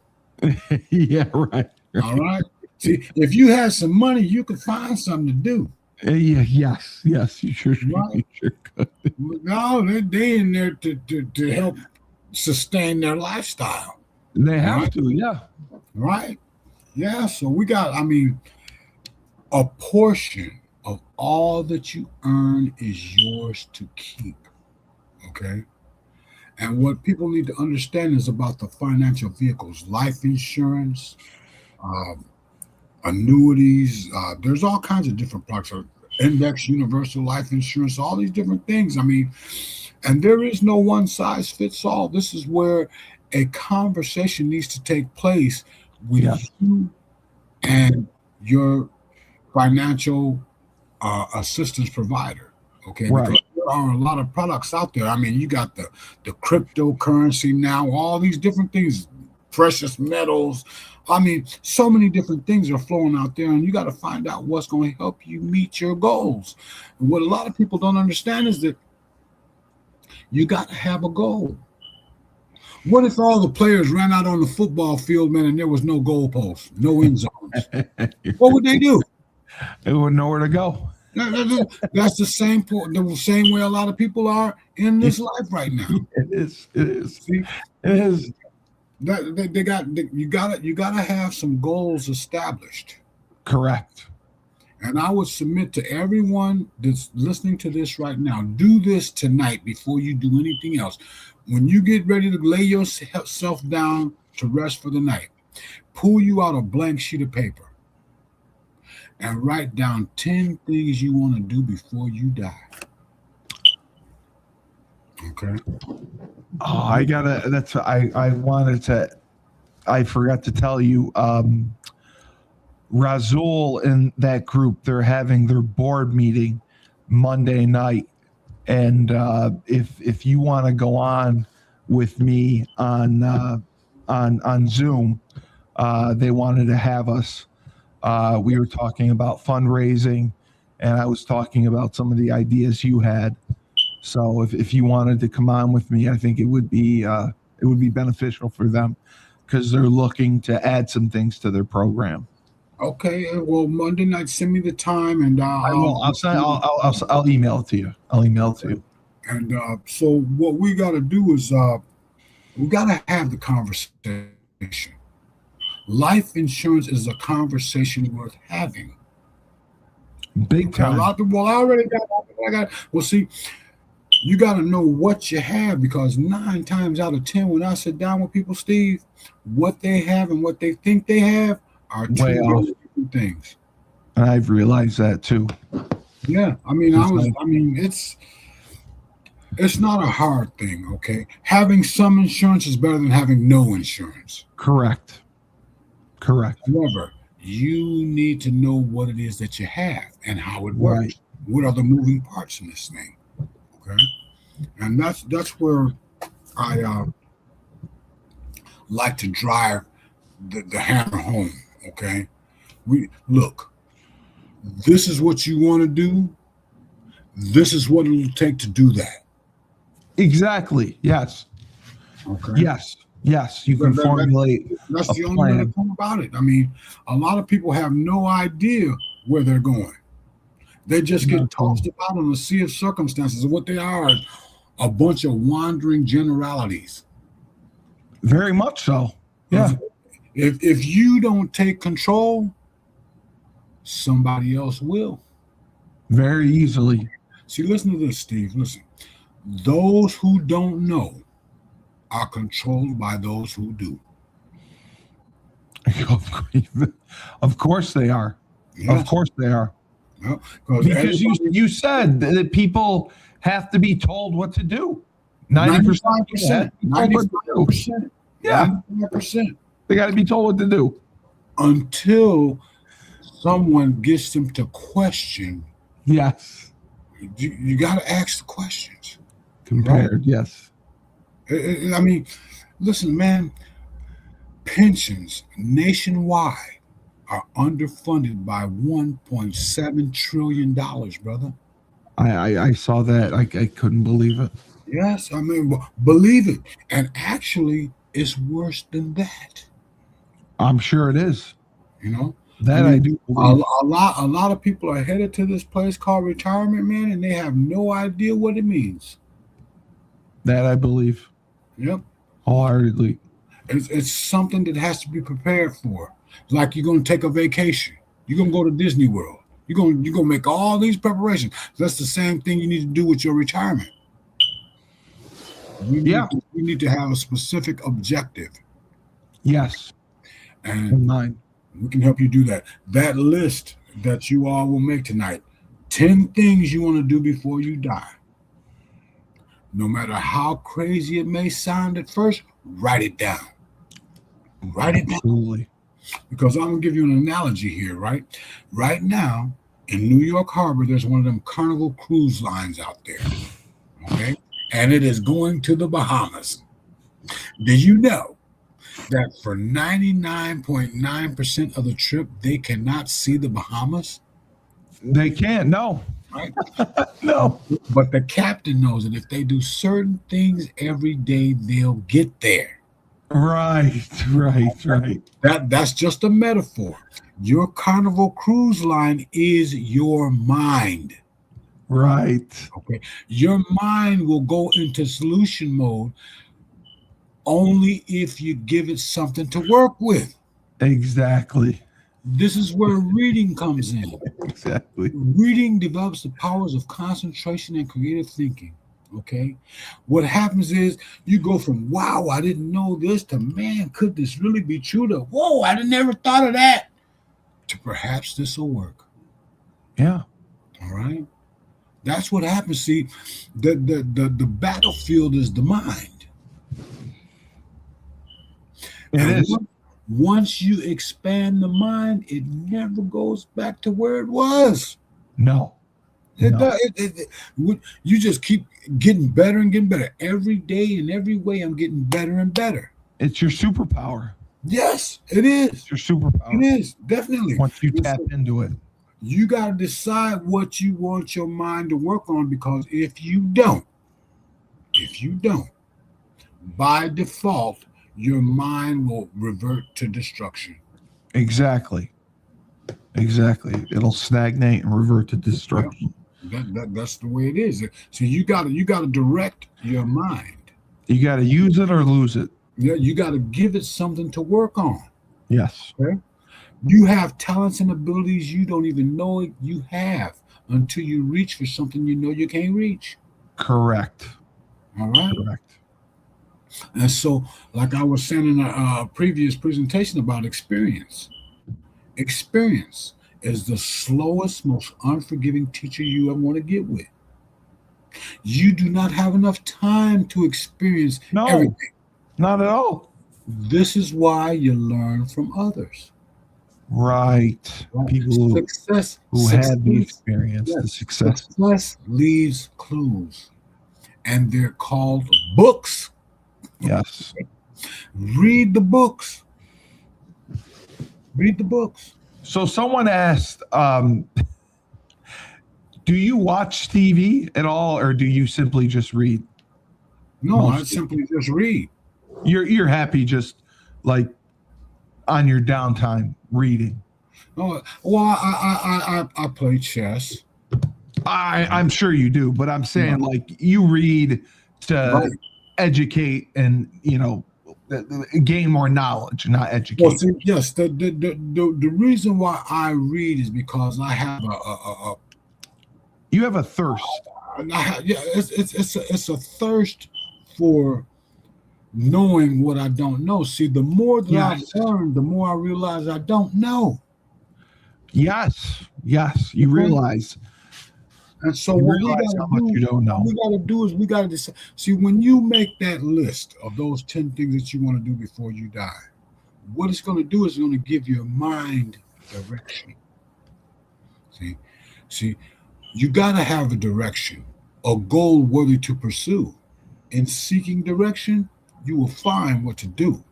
Yeah, right. All right. See, if you had some money, you could find something to do. Yes, you sure, right. You sure could. No, they in there to help sustain their lifestyle. They have to, yeah. Right? Yeah. So we got, a portion of all that you earn is yours to keep. Okay. And what people need to understand is about the financial vehicles, life insurance, annuities. There's all kinds of different products, index, universal life insurance, all these different things. And there is no one size fits all. This is where a conversation needs to take place with you and your financial assistance provider. Okay. Right. Because there are a lot of products out there. You got the cryptocurrency now, all these different things, precious metals. So many different things are flowing out there, and you got to find out what's going to help you meet your goals. And what a lot of people don't understand is that you got to have a goal. What if all the players ran out on the football field, man, and there was no goalposts, no end zones? What would they do? They wouldn't know where to go. That's the same way a lot of people are in this life right now. It is. See? It is. You gotta have some goals established. Correct. And I would submit to everyone that's listening to this right now, do this tonight before you do anything else. When you get ready to lay yourself down to rest for the night, pull you out a blank sheet of paper and write down 10 things you want to do before you die. Okay. Oh, I forgot to tell you, Razul and that group, they're having their board meeting Monday night. And if you want to go on with me on Zoom, they wanted to have us. We were talking about fundraising, and I was talking about some of the ideas you had. So if you wanted to come on with me, I think it would be beneficial for them because they're looking to add some things to their program. Okay, well, Monday night, send me the time, and I'll email it to you. I'll email it to you. And so what we got to do is we got to have the conversation. Life insurance is a conversation worth having. Big time. A lot of people, well, I already got. Well, see, you got to know what you have, because 9 times out of 10, when I sit down with people, Steve, what they have and what they think they have are two different things. I've realized that too. Yeah, it's not a hard thing. Okay, having some insurance is better than having no insurance. Correct. However, you need to know what it is that you have and how it works. Right. What are the moving parts in this thing? Okay, and that's where I like to drive the hammer home. Okay, this is what you want to do. This is what it'll take to do that. Exactly. Yes. Okay. Yes. You can formulate That's a the only way plan. to come about it. I mean, a lot of people have no idea where they're going. They just get tossed about in a sea of circumstances. And what they are is a bunch of wandering generalities. Very much so. Yeah. If you don't take control, somebody else will. Very easily. See, listen to this, Steve. Listen. Those who don't know are controlled by those who do. Of course they are. Yes. Of course they are. Yeah, because you said that people have to be told what to do. 90%. 95%. Yeah. 95%. They got to be told what to do. Until someone gets them to question. Yes. You got to ask the questions. Compared, right? Yes. I mean, listen, man, pensions nationwide are underfunded by $1.7 trillion, brother. I saw that. I couldn't believe it. Yes, I mean, believe it. And actually, it's worse than that. I'm sure it is. You know? That I do believe. A lot of people are headed to this place called retirement, man, and they have no idea what it means. That I believe. Yep. Wholeheartedly. It's something that has to be prepared for. It's like you're going to take a vacation. You're going to go to Disney World. You're going to make all these preparations. That's the same thing you need to do with your retirement. You need to have a specific objective. Yes. And mine. We can help you do that. That list that you all will make tonight, 10 things you want to do before you die. No matter how crazy it may sound at first, write it down. Write it down. Absolutely. Because I'm going to give you an analogy here, right? Right now, in New York Harbor, there's one of them Carnival cruise lines out there. Okay? And it is going to the Bahamas. Did you know that for 99.9% of the trip, they cannot see the Bahamas? They can't, no. Right? No. But the captain knows that if they do certain things every day, they'll get there. Right. That's just a metaphor. Your Carnival cruise line is your mind. Right. Okay. Your mind will go into solution mode only if you give it something to work with. Exactly. This is where reading comes in. Exactly. Reading develops the powers of concentration and creative thinking. Okay. What happens is you go from, wow, I didn't know this, to, man, could this really be true, to, whoa, I never thought of that, to perhaps this will work. Yeah. All right. That's what happens. See, the battlefield is the mind. It is. Once you expand the mind, it never goes back to where it was. No. You just keep getting better and getting better. Every day in every way, I'm getting better and better. It's your superpower. Yes, it is. It's your superpower. It is, definitely. Once you tap into it. You got to decide what you want your mind to work on, because if you don't, by default, your mind will revert to destruction. Exactly. It'll stagnate and revert to destruction. That's the way it is. So you got to direct your mind. You got to use it or lose it. Yeah, you got to give it something to work on. Yes. Okay. You have talents and abilities you don't even know you have until you reach for something you know you can't reach. Correct. All right. Correct. And so, like I was saying in a previous presentation about experience is the slowest, most unforgiving teacher you ever want to get with. You do not have enough time to experience everything. Not at all. This is why you learn from others. Right. People who had the experience, yes, the success. Success leaves clues, and they're called books. Yes. Read the books. Read the books. So someone asked, Do you watch TV at all, or do you simply just read? No, I simply just read. You're happy just like on your downtime reading. Oh, well, I play chess. I'm sure you do, but I'm saying like you read to educate and gain more knowledge, not educate. Well, see, yes, the reason why I read is because I have you have a thirst. It's a thirst for knowing what I don't know. See, the more that I've learned, the more I realize I don't know. Yes, you realize. And so what we got to do is we got to decide. See, when you make that list of those 10 things that you want to do before you die, what it's going to do is it's going to give your mind direction. See, you got to have a direction, a goal worthy to pursue. In seeking direction, you will find what to do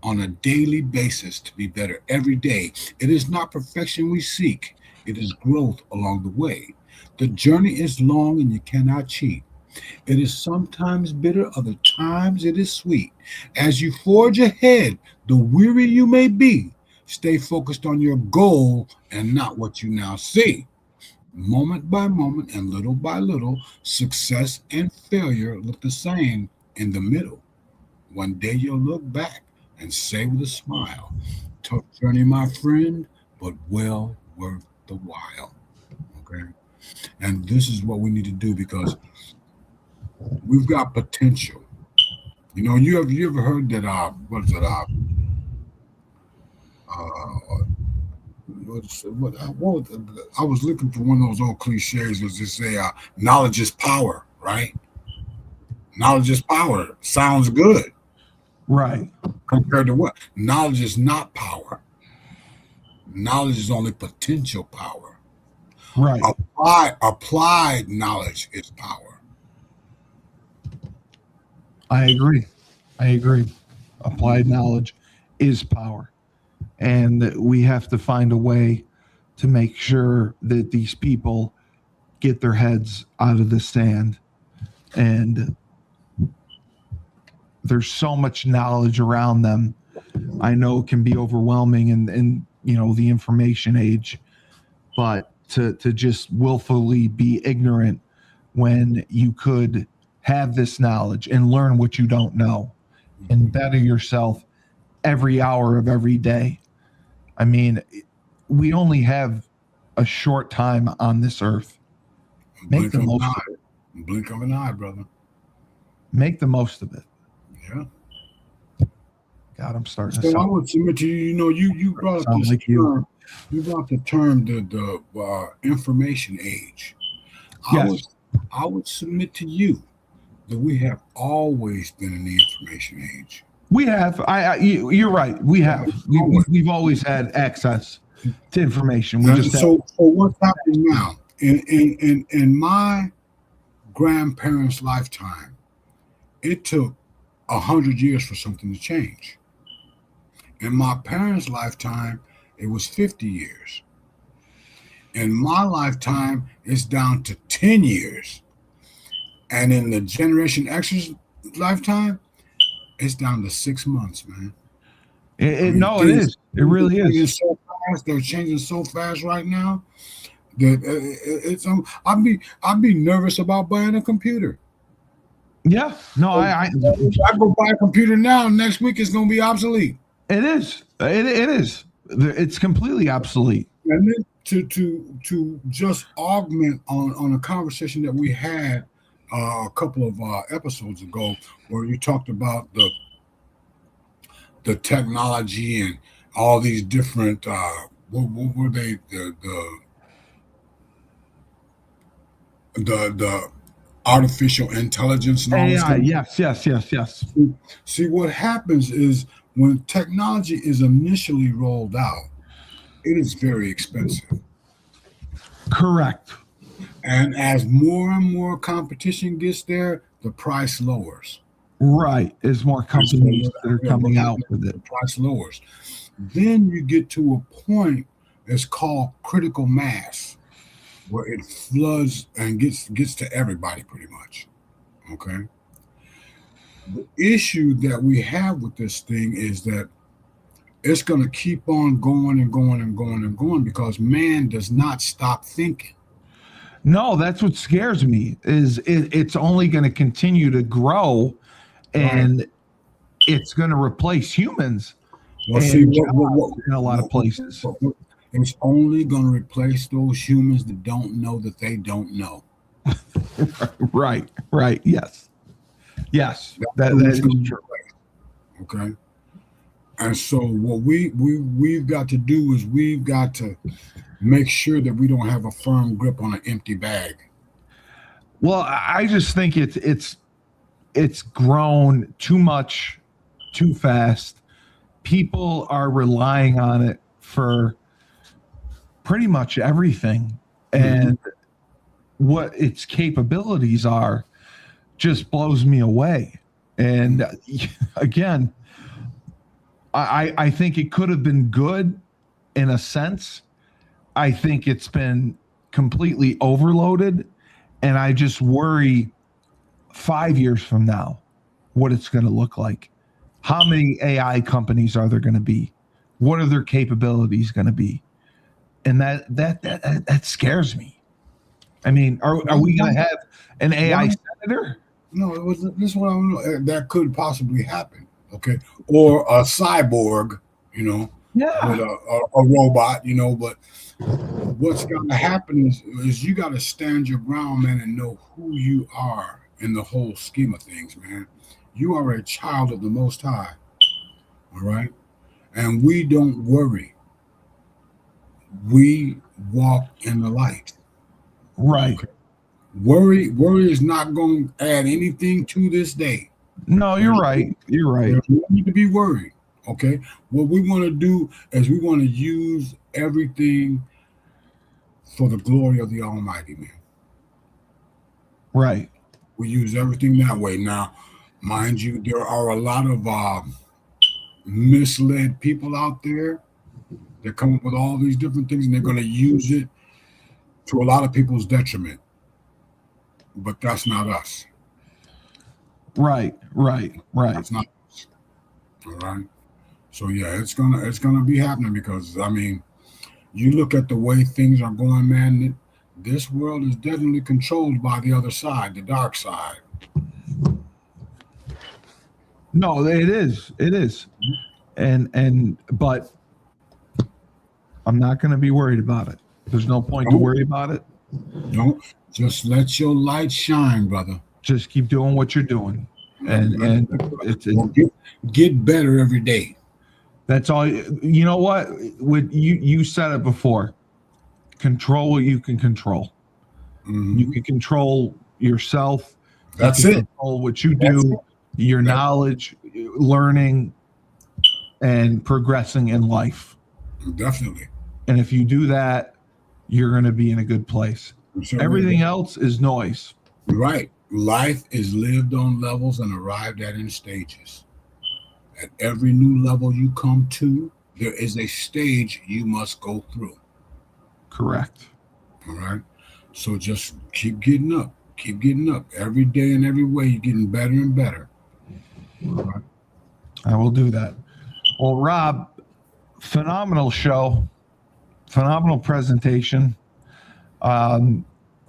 on a daily basis to be better every day. It is not perfection we seek. It is growth along the way. The journey is long and you cannot cheat. It is sometimes bitter, other times it is sweet. As you forge ahead, the weary you may be, stay focused on your goal and not what you now see. Moment by moment and little by little, success and failure look the same in the middle. One day you'll look back and say with a smile, tough journey, my friend, but well worth the while. Okay? And this is what we need to do because we've got potential. You ever heard that I was looking for one of those old cliches was to say knowledge is power, right? Knowledge is power. Sounds good. Right. Compared to what? Knowledge is not power. Knowledge is only potential power. Right. Applied knowledge is power. I agree. Applied knowledge is power. And we have to find a way to make sure that these people get their heads out of the sand. And there's so much knowledge around them. I know it can be overwhelming in the information age, but to just willfully be ignorant when you could have this knowledge and learn what you don't know and better yourself every hour of every day. I mean, we only have a short time on this earth. Make the most of it. Blink of an eye, brother. Make the most of it. Yeah. God, I'm starting so to I would submit to you, you brought up this like term. You brought the term the information age. Yes. I would submit to you that we have always been in the information age. We have. You're right. We have. We've always had access to information. So what's happening now? In my grandparents' lifetime, it took 100 years for something to change. In my parents' lifetime, it was 50 years. In my lifetime, it's down to 10 years. And in the Generation X's lifetime, it's down to 6 months, man. It is. It really is. So fast. They're changing so fast right now that it's. I'd be nervous about buying a computer. Yeah. No, if I go buy a computer now, next week it's going to be obsolete. It is. It is. It's completely obsolete. And then to just augment on a conversation that we had a couple of episodes ago, where you talked about the technology and all these different what were they the artificial intelligence and all this AI, yes. See, what happens is when technology is initially rolled out, it is very expensive. Correct. And as more and more competition gets there, the price lowers. Right. There's more companies that are coming out with it. The price lowers. Then you get to a point that's called critical mass, where it floods and gets to everybody pretty much. Okay. The issue that we have with this thing is that it's going to keep on going and going and going and going because man does not stop thinking. No, that's what scares me. Is it's only going to continue to grow, and it's going to replace humans. Well, see, in a lot of places. It's only going to replace those humans that don't know that they don't know. Right. Yes. That is true. Okay. And so what we've got to do is we've got to make sure that we don't have a firm grip on an empty bag. Well, I just think it's grown too much, too fast. People are relying on it for pretty much everything, and what its capabilities are just blows me away. And again, I think it could have been good in a sense. I think it's been completely overloaded, and I just worry 5 years from now what it's going to look like. How many AI companies are there going to be? What are their capabilities going to be? And that scares me. I mean, are we going to have an AI senator? No, this is what I know. That could possibly happen. Okay, or a cyborg, with a robot, But what's going to happen is you got to stand your ground, man, and know who you are in the whole scheme of things, man. You are a child of the Most High, all right? And we don't worry. We walk in the light. Right. Okay? Worry is not going to add anything to this day. No, you're right. You're right. There's no need to be worried, okay? What we want to do is we want to use everything for the glory of the Almighty, man. Right. We use everything that way. Now, mind you, there are a lot of misled people out there that come up with all these different things, and they're going to use it to a lot of people's detriment. But that's not us. Right. That's not us. All right. So yeah, it's gonna be happening because I mean, you look at the way things are going, man. This world is definitely controlled by the other side, the dark side. No, it is. But I'm not going to be worried about it. There's no point to worry about it. Don't just let your light shine, brother. Just keep doing what you're doing, and get better every day. That's all. You know what? You said it before. Control what you can control. Mm-hmm. You can control yourself. That's it. Control what you do, your knowledge, learning, and progressing in life. Definitely. And if you do that, you're going to be in a good place. Everything else is noise. Right. Life is lived on levels and arrived at in stages. At every new level you come to, there is a stage you must go through. Correct. All right. So just keep getting up. Keep getting up. Every day and every way, you're getting better and better. All right. I will do that. Well, Rob, phenomenal show. Phenomenal presentation.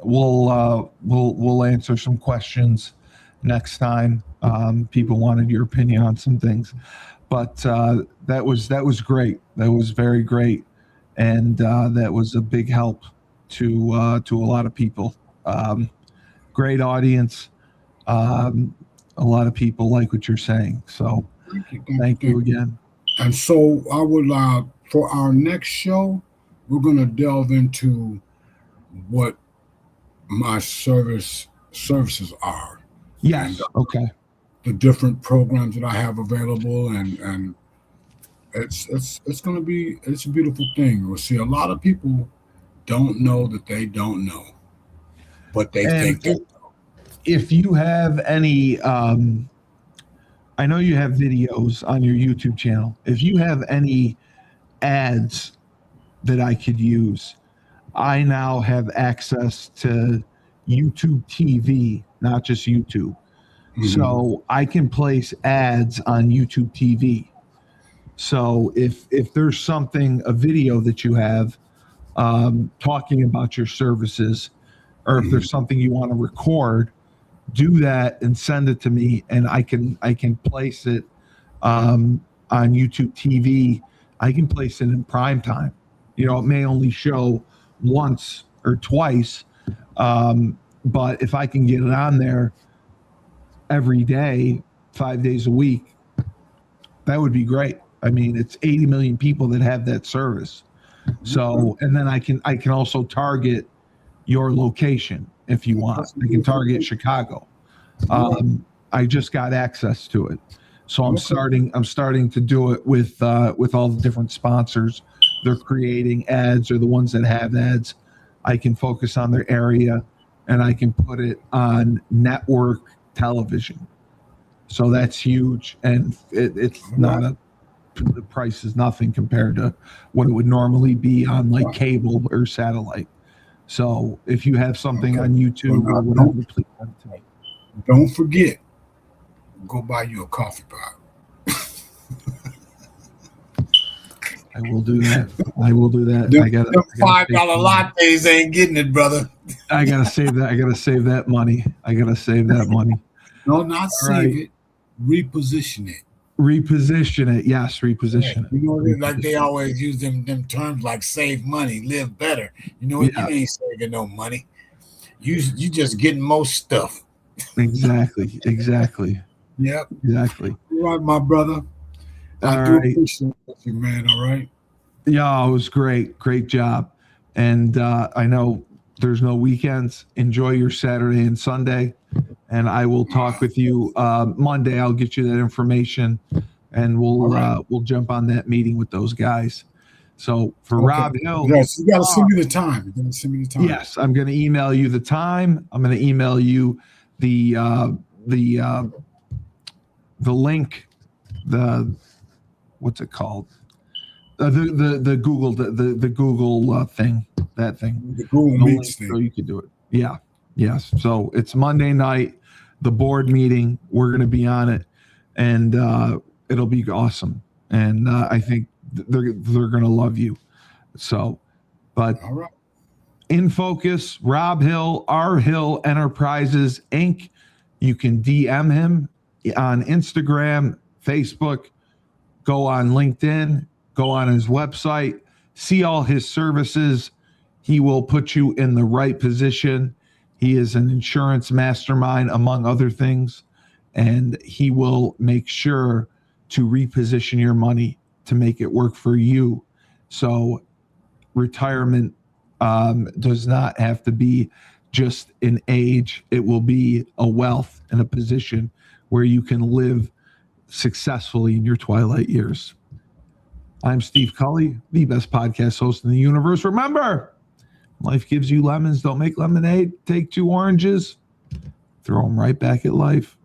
We'll answer some questions next time. People wanted your opinion on some things, but that was great. That was very great, and that was a big help to a lot of people. Great audience. A lot of people like what you're saying. So thank you again. And so I would for our next show, we're going to delve into what my services are. Yes. And, okay. The different programs that I have available, and it's going to be a beautiful thing. We'll see a lot of people don't know that they don't know, but they think they know. If you have any, I know you have videos on your YouTube channel. If you have any ads that I could use, I now have access to YouTube TV, not just YouTube. So I can place ads on YouTube TV. So if there's something, a video that you have talking about your services, or if there's something you want to record, do that and send it to me, and I can place it on YouTube TV. I can place it in prime time. You know, it may only show once or twice, but if I can get it on there every day, 5 days a week, that would be great. I mean, it's 80 million people that have that service. So, and then I can also target your location if you want. I can target Chicago. I just got access to it. So I'm starting to do it with all the different sponsors. They're creating ads, or the ones that have ads. I can focus on their area, and I can put it on network television. So that's huge, and it's not the price is nothing compared to what it would normally be on like cable or satellite. So if you have something on YouTube or whatever, please send it to me. Don't forget, go buy you a coffee pot. I will do that. I will do that. Them, I got $5 lattes ain't getting it, brother. I gotta save that. I gotta save that money. No, not save it. Reposition it. Reposition it. Yes, reposition it. You know, like they always use them terms like save money, live better. You know, you ain't saving no money. You just getting most stuff. Exactly. Yep. Exactly. All right, my brother. I do appreciate you, man. All right. Yeah, it was great. Great job. And I know there's no weekends. Enjoy your Saturday and Sunday. And I will talk with you Monday. I'll get you that information, and we'll jump on that meeting with those guys. So for Robb Hill, yes, you gotta send me the time. Yes, I'm going to email you the time. I'm going to email you the link. What's it called? The Google the Google thing. That thing. The Google Meets thing. So you can do it. Yeah. Yes. So it's Monday night, the board meeting. We're going to be on it, and it'll be awesome. And I think they're going to love you. So, but all right. In focus, Robb Hill, R Hill Enterprises Inc. You can DM him on Instagram, Facebook, go on LinkedIn, go on his website, see all his services. He will put you in the right position. He is an insurance mastermind, among other things, and he will make sure to reposition your money to make it work for you. So retirement does not have to be just an age. It will be a wealth and a position where you can live successfully in your twilight years. I'm Steve Cully, the best podcast host in the universe. Remember, life gives you lemons. Don't make lemonade. Take 2 oranges. Throw them right back at life.